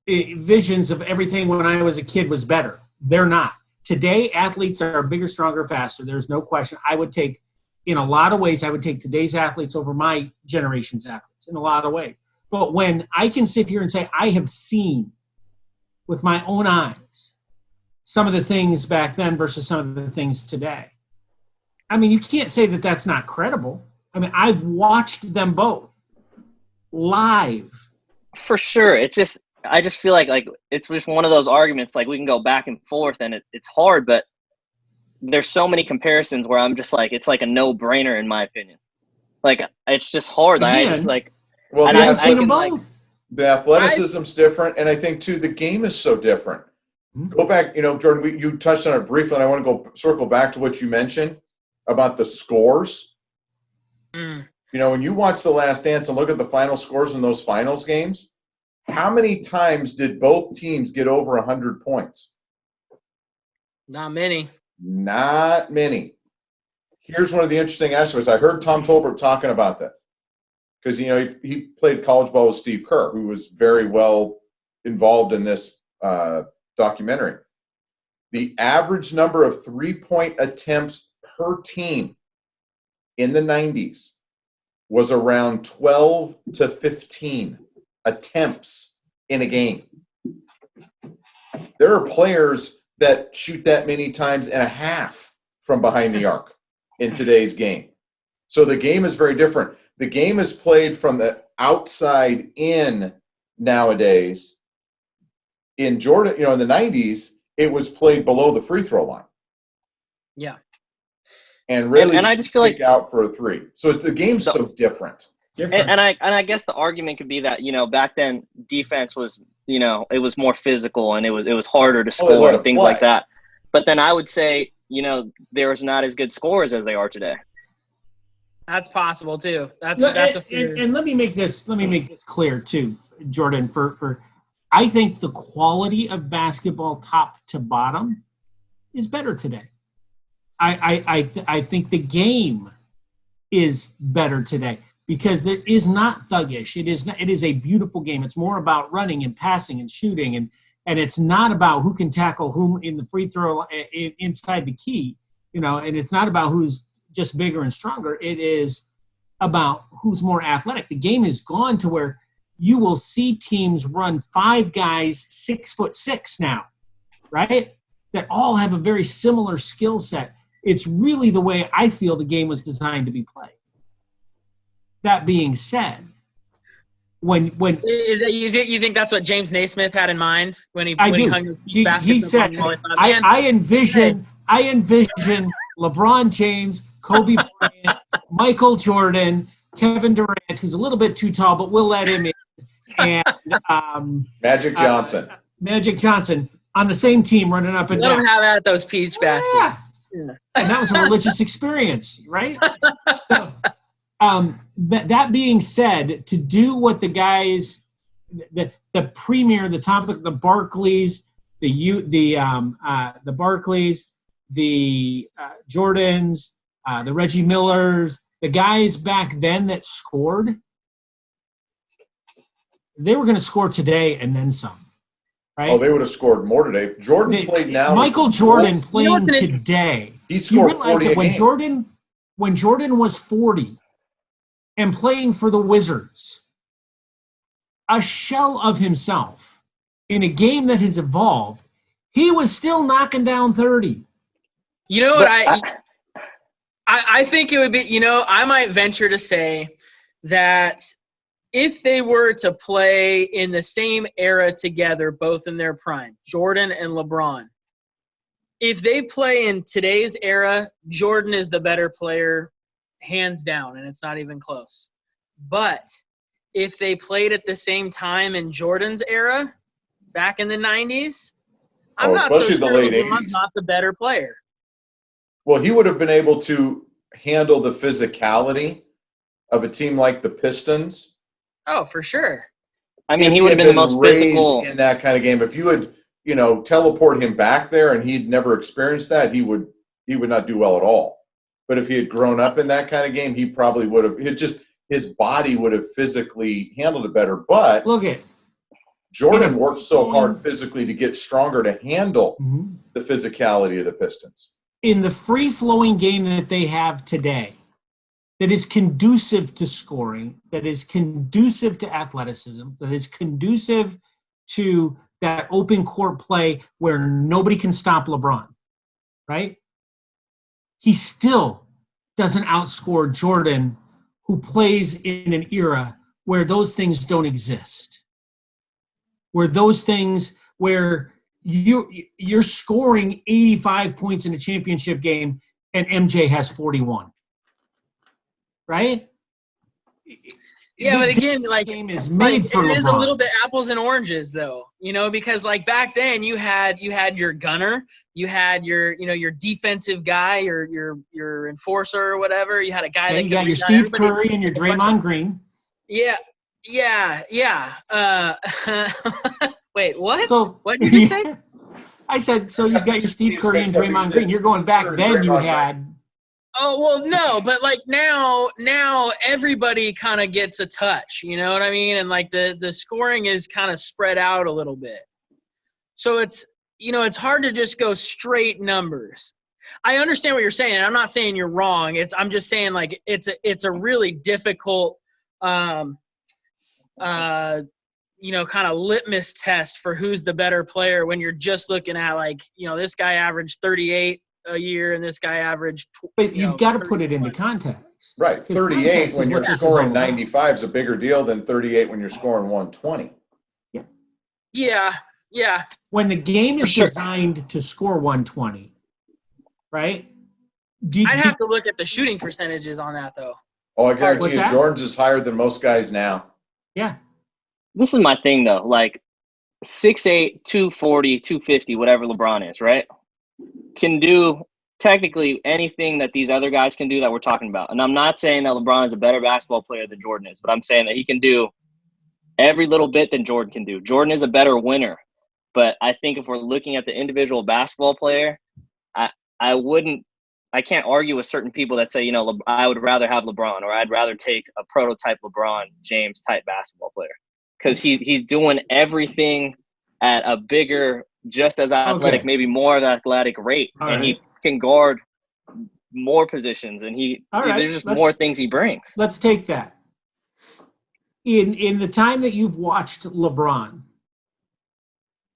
B: visions of everything when I was a kid was better. They're not. Today, athletes are bigger, stronger, faster. There's no question. I would take in a lot of ways, I would take today's athletes over my generation's athletes in a lot of ways. But when I can sit here and say, I have seen with my own eyes some of the things back then versus some of the things today. I mean, you can't say that that's not credible. I mean, I've watched them both live.
E: For sure. I just feel like it's just one of those arguments, like we can go back and forth and it's hard, but there's so many comparisons where I'm just like, it's like a no-brainer in my opinion. Like, it's just hard.
B: Again,
E: I just like,
C: Well,
B: I've seen them both.
C: the athleticism's different, and I think too the game is so different. Go back, Jordan. You touched on it briefly, and I want to go circle back to what you mentioned about the scores. When you watch The Last Dance and look at the final scores in those finals games, how many times did both teams get over 100 points?
D: Not many.
C: Not many. Here's one of the interesting aspects. I heard Tom Tolbert talking about that because, he played college ball with Steve Kerr, who was very well involved in this documentary. The average number of three-point attempts per team in the 90s was around 12 to 15 attempts in a game. There are players that shoot that many times and a half from behind the arc in today's game. So the game is very different. The game is played from the outside in nowadays. In Jordan, in the 90s, it was played below the free throw line.
D: Yeah.
C: And really,
E: and I just feel like
C: out for a three. So the game's so different.
E: And I guess the argument could be that, back then defense was, it was more physical and it was harder to score and things like that. But then I would say, there was not as good scores as they are today.
D: That's possible too. That's a fear.
B: And let me make this clear too, Jordan, for I think the quality of basketball top to bottom is better today. I think the game is better today because it is not thuggish. It is a beautiful game. It's more about running and passing and shooting, and it's not about who can tackle whom in the free throw inside the key, and it's not about who's just bigger and stronger. It is about who's more athletic. The game has gone to where you will see teams run 5 guys 6'6" now, right? That all have a very similar skill set. It's really the way I feel the game was designed to be played. That being said, when
D: is it you think that's what James Naismith had in mind when he hung his basket?
B: He said, I envision LeBron James, Kobe Bryant, Michael Jordan, Kevin Durant, who's a little bit too tall, but we'll let him in, and
C: Magic Johnson.
B: Magic Johnson on the same team running up and down.
D: Let him have at those peach baskets.
B: Yeah. And that was a religious experience, right? So, that being said, to do what the guys, the premier, the top of the Barclays, the Barclays, the Jordans, the Reggie Millers, the guys back then that scored, they were going to score today and then some. Right?
C: Oh, they would have scored more today. If Jordan played now.
B: Michael Jordan playing today.
C: He'd score 40
B: when Jordan was 40 and playing for the Wizards, a shell of himself in a game that has evolved, he was still knocking down 30.
D: You know what I think it would be, I might venture to say that if they were to play in the same era together, both in their prime, Jordan and LeBron, if they play in today's era, Jordan is the better player, hands down, and it's not even close. But if they played at the same time in Jordan's era, back in the 90s, I'm not so sure LeBron's not the better player.
C: Well, he would have been able to handle the physicality of a team like the Pistons.
D: Oh, for sure.
E: I mean, he would have been the most physical
C: in that kind of game. If you would, teleport him back there and he'd never experienced that, he would not do well at all. But if he had grown up in that kind of game, he probably would have. His body would have physically handled it better. But
B: look at
C: Jordan worked so hard physically to get stronger to handle the physicality of the Pistons.
B: In the free-flowing game that they have today, that is conducive to scoring, that is conducive to athleticism, that is conducive to that open court play where nobody can stop LeBron, right? He still doesn't outscore Jordan, who plays in an era where those things don't exist. Where you're scoring 85 points in a championship game and MJ has 41. Right?
D: Yeah, but again, like,
B: game is made for
D: it
B: LeBron.
D: is a little bit apples and oranges, though, because like back then you had your gunner, you had your defensive guy, your enforcer or whatever. You had a guy that
B: you
D: could
B: got your
D: reach out
B: Steve
D: everybody.
B: Curry and your Draymond Green.
D: Yeah. Wait, what?
B: So,
D: what did you just say?
B: I said, so you've got your Steve Curry and Draymond Green. You're going back then. You had.
D: Oh, well, no, but like now everybody kind of gets a touch, you know what I mean? And like the scoring is kind of spread out a little bit. So it's hard to just go straight numbers. I understand what you're saying. I'm not saying you're wrong. I'm just saying like it's a really difficult kind of litmus test for who's the better player when you're just looking at like, this guy averaged 38 a year and this guy averaged
B: but you've got to put it into context.
C: Right. 38 when you're scoring 95 is a bigger deal than 38 when you're scoring 120.
D: Yeah.
B: When the game is designed to score 120, right?
D: I'd have to look at the shooting percentages on that, though.
C: Oh, I guarantee you, Jordan's is higher than most guys now.
B: Yeah.
E: This is my thing, though. Like 6'8", 240, 250, whatever LeBron is, right? Can do technically anything that these other guys can do that we're talking about. And I'm not saying that LeBron is a better basketball player than Jordan is, but I'm saying that he can do every little bit than Jordan can do. Jordan is a better winner. But I think if we're looking at the individual basketball player, I can't argue with certain people that say, I would rather have LeBron, or I'd rather take a prototype LeBron James type basketball player. Because he's doing everything at a bigger, just as athletic, maybe more of an athletic rate. And he can guard more positions, and there's just more things he brings.
B: Let's take that. In the time that you've watched LeBron,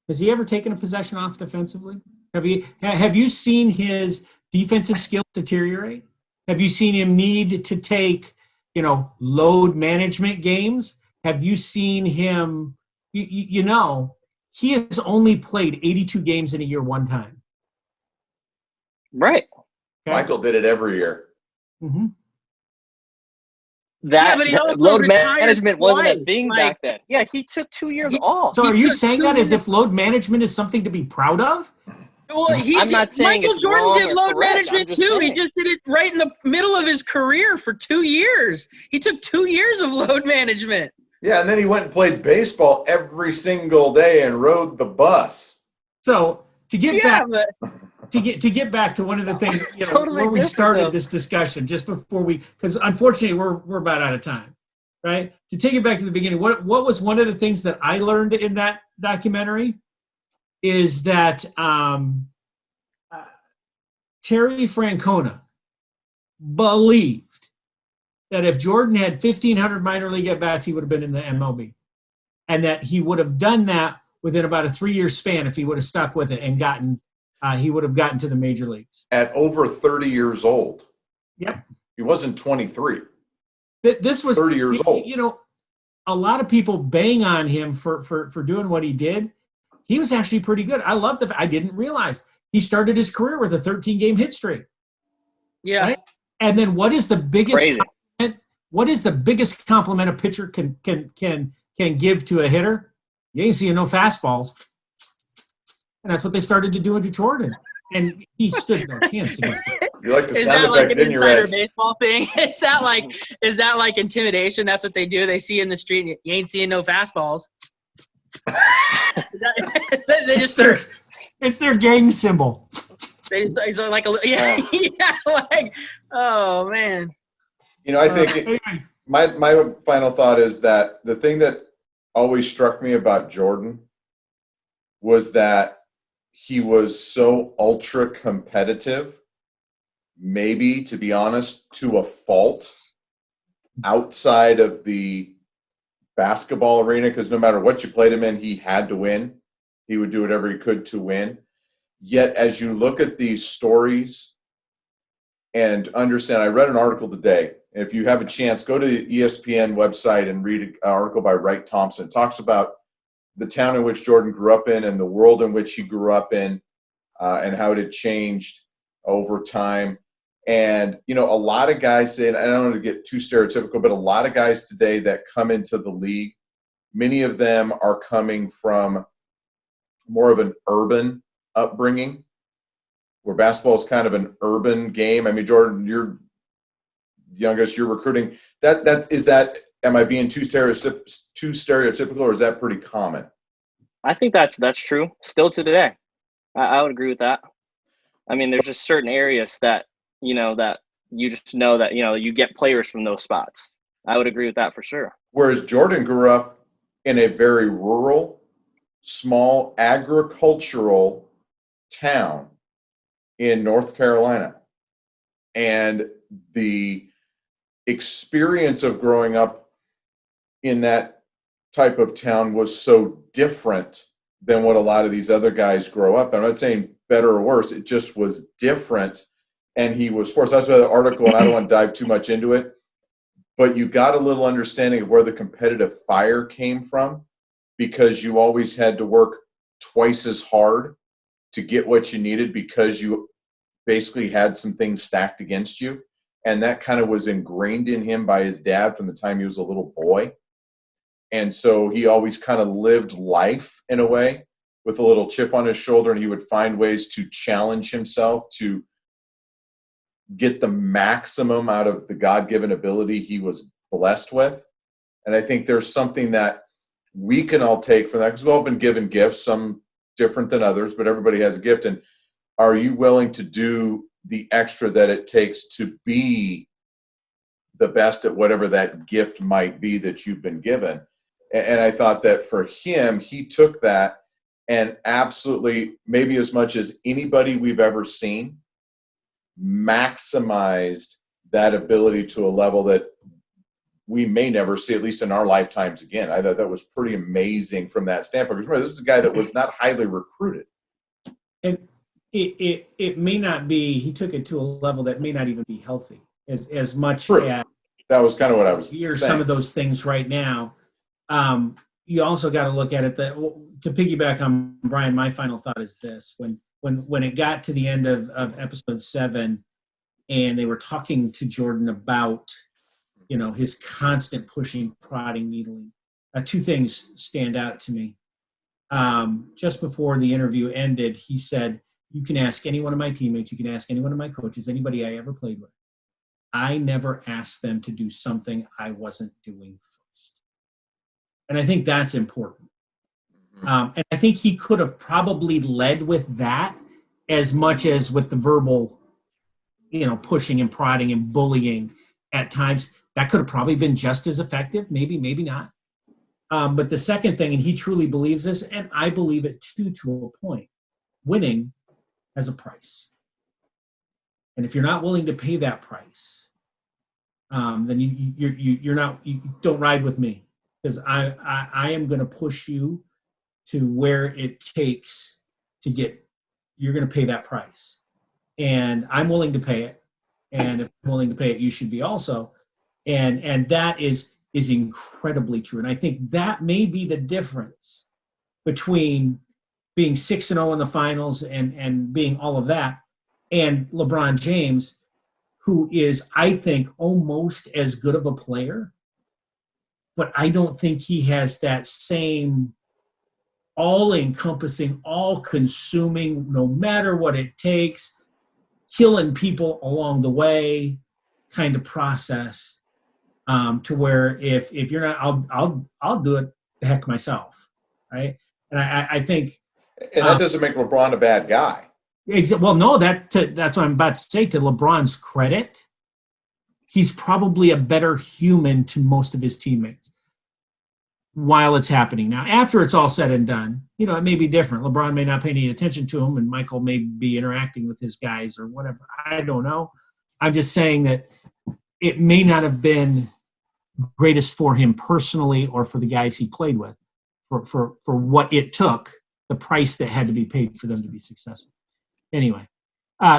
B: has he ever taken a possession off defensively? Have you seen his defensive skills deteriorate? Have you seen him need to take, load management games? Have you seen him, he has only played 82 games in a year one time.
E: Right.
B: Okay?
C: Michael did it every year.
B: Mm-hmm.
E: That load management
D: twice.
E: wasn't a thing back then. Yeah, he took 2 years off.
B: So are you saying that as if load management is something to be proud of?
D: Well, Michael Jordan did load management too. He just did it right in the middle of his career for 2 years. He took 2 years of load management.
C: Yeah, and then he went and played baseball every single day and rode the bus.
B: So to get back to one of the things where we started this discussion, just before because unfortunately we're about out of time, right? To take it back to the beginning, what was one of the things that I learned in that documentary is that Terry Francona believed that if Jordan had 1,500 minor league at-bats, he would have been in the MLB. And that he would have done that within about a 3-year span if he would have stuck with it and he would have gotten to the major leagues.
C: At over 30 years old.
B: Yep.
C: He wasn't 23.
B: This was
C: 30 years old.
B: A lot of people bang on him for doing what he did. He was actually pretty good. I love I didn't realize he started his career with a 13-game hit streak.
D: Yeah.
B: Right? And then what is the biggest
E: Crazy.
B: What is the biggest compliment a pitcher can give to a hitter? You ain't seeing no fastballs. And that's what they started to do to Jordan. And he stood no chance against it.
C: You like the
D: Is
C: sound
D: that like
C: effect,
D: an
C: didn't you,
D: insider
C: Reg?
D: baseball thing? Is that like intimidation? That's what they do. They see in the street, and you ain't seeing no fastballs. They just
B: It's their gang symbol.
D: it's like oh man.
C: I think my final thought is that the thing that always struck me about Jordan was that he was so ultra competitive, maybe, to be honest, to a fault. outside of the basketball arena, because no matter what you played him in, he had to win. He would do whatever he could to win. Yet, as you look at these stories and understand, I read an article today. And if you have a chance, go to the ESPN website and read an article by Wright Thompson. It talks about the town in which Jordan grew up in and the world in which he grew up in, and how it had changed over time. And, a lot of guys say, and I don't want to get too stereotypical, but a lot of guys today that come into the league, many of them are coming from more of an urban upbringing, where basketball is kind of an urban game. I mean, Jordan, you're youngest, you're recruiting. Am I being too stereotypical, or is that pretty common?
E: I think that's true still to today. I would agree with that. I mean, there's just certain areas that, that you just know that, you get players from those spots. I would agree with that for sure.
C: Whereas Jordan grew up in a very rural, small agricultural town in North Carolina. And the experience of growing up in that type of town was so different than what a lot of these other guys grow up. I'm not saying better or worse. It just was different. And he was forced. That's why the article, and I don't want to dive too much into it, but you got a little understanding of where the competitive fire came from, because you always had to work twice as hard to get what you needed, because you basically had some things stacked against you. And that kind of was ingrained in him by his dad from the time he was a little boy. And so he always kind of lived life in a way with a little chip on his shoulder, and he would find ways to challenge himself to get the maximum out of the God-given ability he was blessed with. And I think there's something that we can all take from that, because we've all been given gifts, some different than others, but everybody has a gift. And are you willing to do the extra that it takes to be the best at whatever that gift might be that you've been given? And I thought that for him, he took that and absolutely, maybe as much as anybody we've ever seen, maximized that ability to a level that we may never see, at least in our lifetimes again. I thought that was pretty amazing from that standpoint. Remember, this is a guy that was not highly recruited.
B: And it may not be, he took it to a level that may not even be healthy as much
C: True.
B: as
C: that was kind of what I was
B: here's
C: saying.
B: some of those things right now. You also got to look at it that, to piggyback on Brian, my final thought is this: when it got to the end of episode 7, and they were talking to Jordan about, his constant pushing, prodding, needling, two things stand out to me. Just before the interview ended, he said, "You can ask any one of my teammates, you can ask any one of my coaches, anybody I ever played with. I never asked them to do something I wasn't doing first." And I think that's important. And I think he could have probably led with that as much as with the verbal, pushing and prodding and bullying at times. That could have probably been just as effective, maybe not. But the second thing, and he truly believes this, and I believe it too, to a point, winning has a price. And if you're not willing to pay that price, then you don't ride with me, because I am going to push you to where it takes to get. You're going to pay that price, and I'm willing to pay it. And if I'm willing to pay it, you should be also. And that is incredibly true. And I think that may be the difference between being 6-0 in the finals and being all of that, and LeBron James, who is, I think, almost as good of a player, but I don't think he has that same all-encompassing, all-consuming, no matter what it takes, killing people along the way kind of process, to where if you're not, I'll do it the heck myself, right? And I think,
C: and that doesn't make LeBron a bad guy.
B: Well, no, that's what I'm about to say. To LeBron's credit, he's probably a better human to most of his teammates while it's happening. Now, after it's all said and done, it may be different. LeBron may not pay any attention to him, and Michael may be interacting with his guys or whatever. I don't know. I'm just saying that it may not have been greatest for him personally or for the guys he played with, for what it took, the price that had to be paid for them to be successful. Anyway,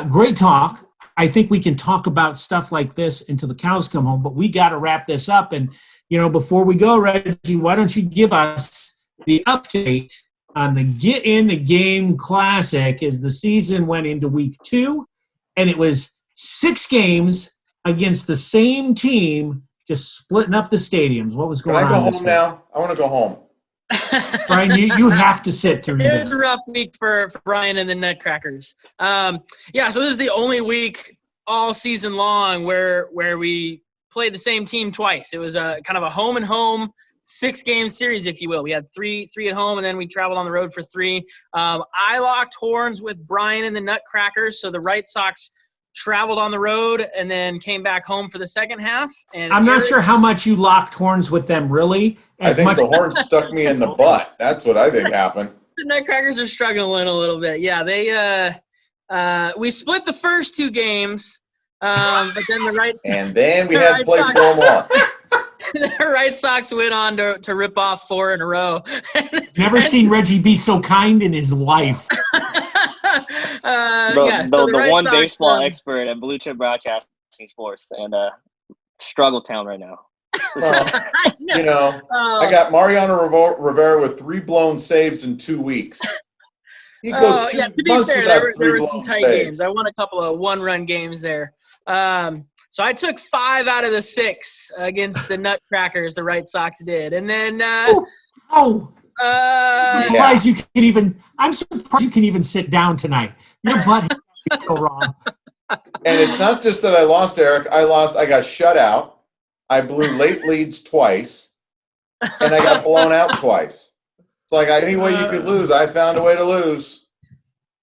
B: great talk. I think we can talk about stuff like this until the cows come home, but we got to wrap this up. And, before we go, Reggie, why don't you give us the update on the Get in the Game Classic as the season went into week 2, and it was 6 games against the same team, just splitting up the stadiums. What was going on?
C: Can I go
B: this
C: home
B: week?
C: now? I want to go home.
B: Brian, you have to sit through
D: It
B: this.
D: was a rough week for Brian and the Nutcrackers. So this is the only week all season long where we played the same team twice. It was a kind of a home and home 6-game series, if you will. We had three at home, and then we traveled on the road for 3. I locked horns with Brian and the Nutcrackers, so the Red Sox traveled on the road and then came back home for the second half. And
B: I'm not sure how much you locked horns with them, really.
C: I think the horn stuck me in the butt. That's what I think happened.
D: The Nutcrackers are struggling a little bit. Yeah, they we split the first 2 games, but then
C: And then we had to play 4 more.
D: the Red Sox went on to rip off 4 in a row.
B: Never seen Reggie be so kind in his life.
E: The one baseball expert at Blue Chip Broadcasting Sports and struggle town right now.
C: Well, I got Mariano Rivera with 3 blown saves in 2 weeks. He goes 2
D: to be
C: months
D: fair,
C: without
D: there
C: 3
D: were
C: blown
D: some tight
C: saves.
D: games. I won a couple of 1-run games there. So I took 5 out of the 6 against the Nutcrackers. The Red Sox did, and then
B: I'm surprised you can even sit down tonight. Your butt is so wrong.
C: And it's not just that I lost, Eric. I got shut out. I blew late leads twice, and I got blown out twice. It's like any way you could lose, I found a way to lose.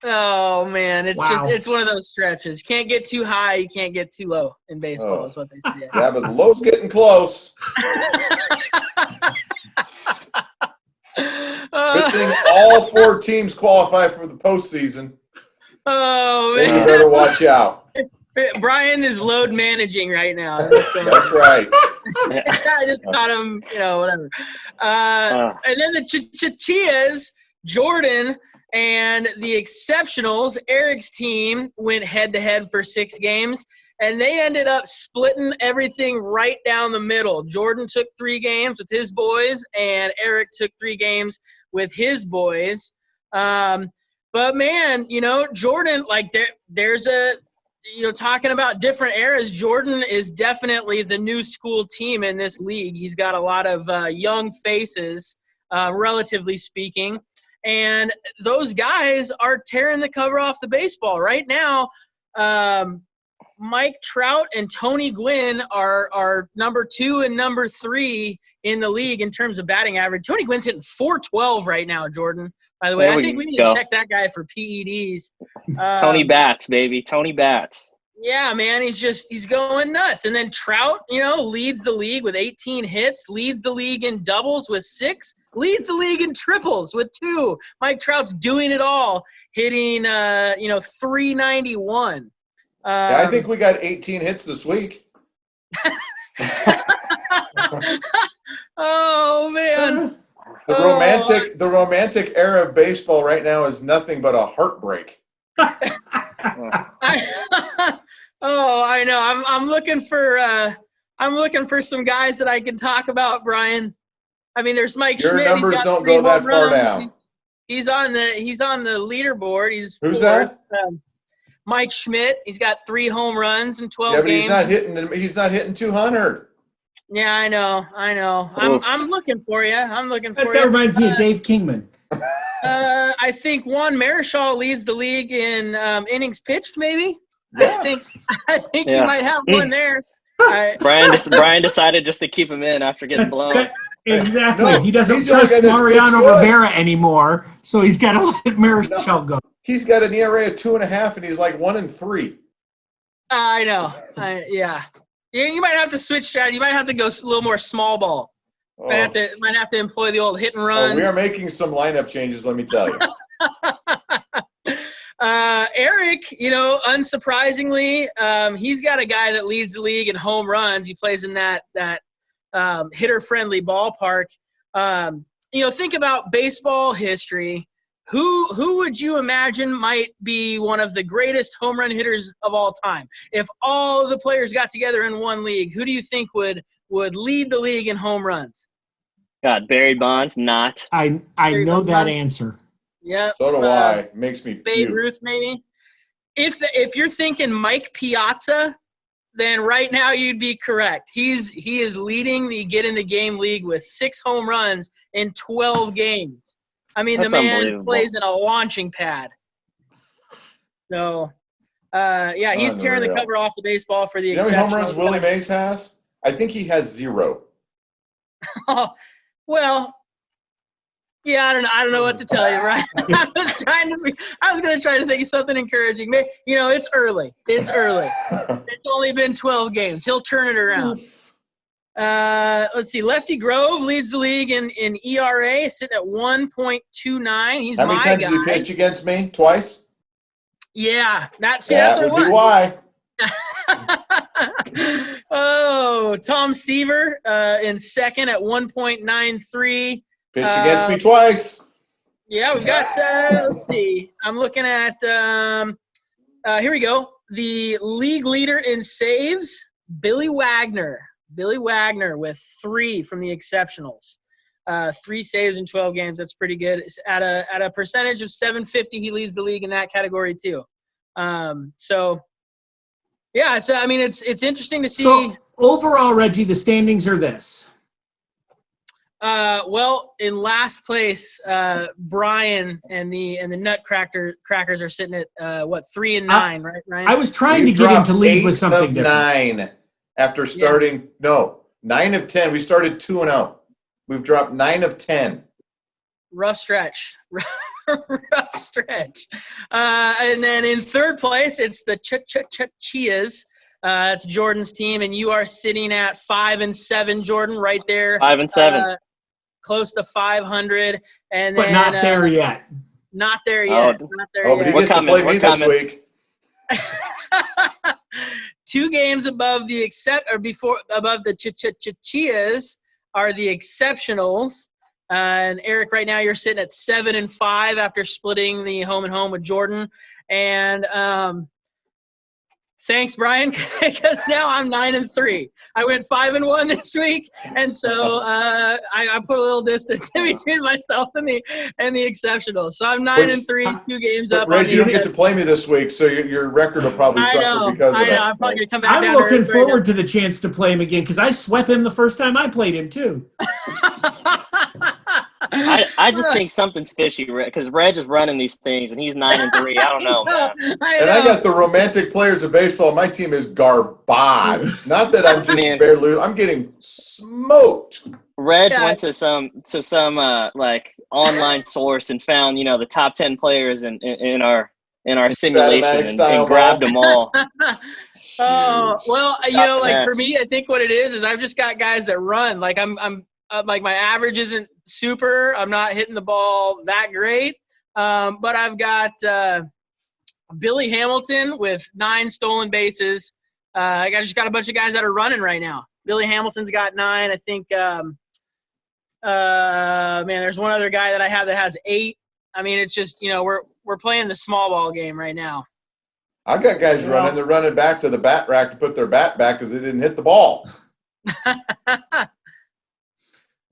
D: Oh man, it's one of those stretches. Can't get too high, you can't get too low in baseball. Is what they say.
C: Yeah, but the low's getting close. Good thing all 4 teams qualify for the postseason.
D: Oh
C: You
D: man,
C: better watch out.
D: Brian is load managing right now.
C: That's right.
D: I just got him, whatever. And then the Chias, Jordan, and the Exceptionals, Eric's team, went head-to-head for 6 games, and they ended up splitting everything right down the middle. Jordan took 3 games with his boys, and Eric took 3 games with his boys. But, man, Jordan, there's a – talking about different eras, Jordan is definitely the new school team in this league. He's got a lot of young faces, relatively speaking. And those guys are tearing the cover off the baseball. Right now, Mike Trout and Tony Gwynn are number 2 and number 3 in the league in terms of batting average. Tony Gwynn's hitting .412 right now, Jordan. By the way, I think we need to check that guy for PEDs.
E: Tony Bats, baby. Tony Bats.
D: Yeah, man, he's going nuts. And then Trout, leads the league with 18 hits, leads the league in doubles with 6, leads the league in triples with 2. Mike Trout's doing it all, hitting 391.
C: I think we got 18 hits this week.
D: Oh man.
C: The romantic era of baseball right now is nothing but a heartbreak.
D: I know. I'm looking for some guys that I can talk about, Brian. I mean, there's Mike Schmidt.
C: Your numbers don't go that far down.
D: He's on the leaderboard. He's
C: Who's
D: 4th.
C: that?
D: Mike Schmidt. He's got 3 home runs in 12
C: Yeah, but
D: games.
C: he's not hitting 200.
D: Yeah, I know. I'm looking for you.
B: That reminds me of Dave Kingman.
D: I think Juan Marichal leads the league in innings pitched, maybe.
C: Yeah.
D: I think he might have one there.
E: Brian decided just to keep him in after getting blown.
B: Exactly.
C: No,
B: he doesn't
C: he's the only
B: trust
C: guy that's
B: Mariano
C: good.
B: Rivera anymore, so he's got to let Marichal go.
C: He's got an ERA of 2.5, and he's like 1-3.
D: I know. Yeah. You might have to switch strategy. You might have to go a little more small ball. Might have to employ the old hit and run.
C: We are making some lineup changes, let me tell you.
D: Eric, unsurprisingly, he's got a guy that leads the league in home runs. He plays in that hitter-friendly ballpark. Think about baseball history. Who would you imagine might be one of the greatest home run hitters of all time? If all the players got together in one league, who do you think would lead the league in home runs?
E: God, Barry Bonds, not.
B: I know that answer.
D: Yep.
C: So do I. Makes me
D: Babe
C: puke.
D: Ruth, maybe. If you're thinking Mike Piazza, then right now you'd be correct. He is leading the Get in the Game League with 6 home runs in 12 games. I mean,
E: That's
D: the man
E: unbelievable.
D: plays in a launching pad. So, he's tearing the
C: Unreal.
D: cover off the baseball for the
C: You know how many home runs
D: exceptional.
C: Willie Mays has? I think he has 0.
D: Well, yeah, I don't know what to tell you, right? I was going to try to think of something encouraging. It's early. It's only been 12 games. He'll turn it around. Let's see. Lefty Grove leads the league in ERA, sitting at 1.29. He's
C: How many
D: my
C: times
D: guy.
C: did he pitch against me? Twice?
D: Yeah, that's
C: That
D: what
C: would
D: it
C: be
D: was.
C: why.
D: Oh, Tom Seaver in second at 1.93.
C: Pitched against me twice.
D: Yeah, we've got, let's see. I'm looking at, here we go. The league leader in saves, Billy Wagner. Billy Wagner with 3 from the exceptionals. 3 saves in 12 games. That's pretty good. It's at a percentage of .750, he leads the league in that category too. So I mean, it's interesting to see.
B: So overall, Reggie, the standings are this.
D: Well, in last place, Brian and the Nutcrackers are sitting at 3 and 9, right, Ryan?
B: I was trying
C: We've
B: to get him to
C: dropped
B: lead with
C: 8
B: something
C: of
B: different.
C: 9 after starting. No, 9 of 10. We started 2-0. We've dropped 9 of 10.
D: Rough stretch. Rough stretch. And then in third place, it's the Chias. It's Jordan's team, and you are sitting at 5 and 7, Jordan, right there.
E: 5 and 7.
D: Close to 500, and
B: But
D: then
B: not there yet.
D: Not there yet.
E: Oh.
D: Not there
C: Oh, but he
D: yet.
C: gets to play me
E: We're
C: this
E: coming.
C: week.
D: 2 games above the above the Chias are the exceptionals. And Eric, right now you're sitting at 7 and 5 after splitting the home and home with Jordan. And thanks, Brian, because now I'm 9 and 3. I went 5 and 1 this week, and so I put a little distance in between myself and the exceptionals. So I'm 9 and 3, 2 games
C: But
D: up.
C: Reggie,
D: on
C: you
D: the
C: don't get to play me this week, so your record will probably
D: I
C: suffer
D: know.
C: because of that.
D: I'm probably gonna come back
B: I'm
D: down to
B: looking
D: earth right
B: forward to the chance to play him again because I swept him the first time I played him too.
E: I just think something's fishy because Reg is running these things and he's 9 and 3. I don't know, man.
C: And I got the romantic players of baseball. My team is garbage. Not that I'm just
E: Man.
C: barely losing. I'm getting smoked.
E: Reg
D: Yeah.
E: went to some like online source and found the top 10 players in our simulation
C: Automatic style
E: and grabbed them all.
D: Oh, well,
E: Top
D: like for
E: match.
D: me, I think what it is I've just got guys that run. Like I'm like my average isn't super. I'm not hitting the ball that great. But I've got Billy Hamilton with 9 stolen bases. I just got a bunch of guys that are running right now. Billy Hamilton's got 9. I think, there's one other guy that I have that has 8. I mean, it's just, we're playing the small ball game right now.
C: I got guys running. They're running back to the bat rack to put their bat back because they didn't hit the ball.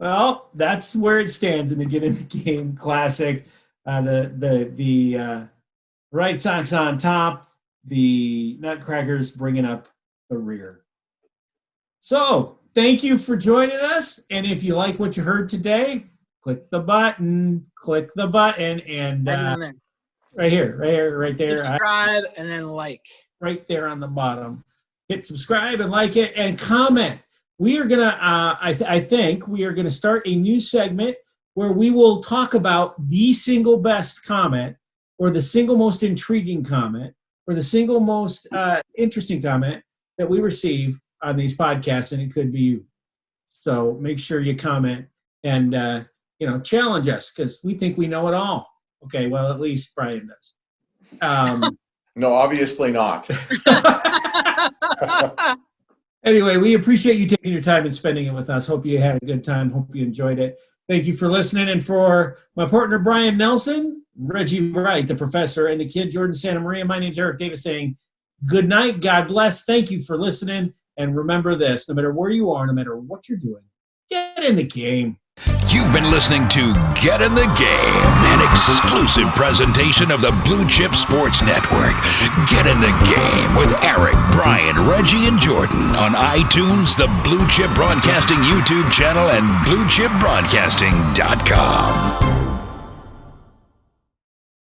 B: Well, that's where it stands in the Get in the Game Classic. The Red Sox on top, the Nutcrackers bringing up the rear. So, thank you for joining us. And if you like what you heard today, click the button, and right there,
D: Subscribe and then like.
B: right there on the bottom. Hit subscribe and like it and comment. We are going to, I think we are going to start a new segment where we will talk about the single best comment or the single most intriguing comment or the single most interesting comment that we receive on these podcasts, and it could be you. So make sure you comment and, challenge us because we think we know it all. Okay, well, at least Brian does.
C: No, obviously not.
B: Anyway, we appreciate you taking your time and spending it with us. Hope you had a good time. Hope you enjoyed it. Thank you for listening. And for my partner, Brian Nelson, Reggie Wright, the professor, and the kid, Jordan Santa Maria, my name's Eric Davis saying good night. God bless. Thank you for listening. And remember this, no matter where you are, no matter what you're doing, get in the game.
A: You've been listening to Get in the Game, an exclusive presentation of the Blue Chip Sports Network. Get in the Game with Eric, Brian, Reggie, and Jordan on iTunes, the Blue Chip Broadcasting YouTube channel, and BlueChipBroadcasting.com.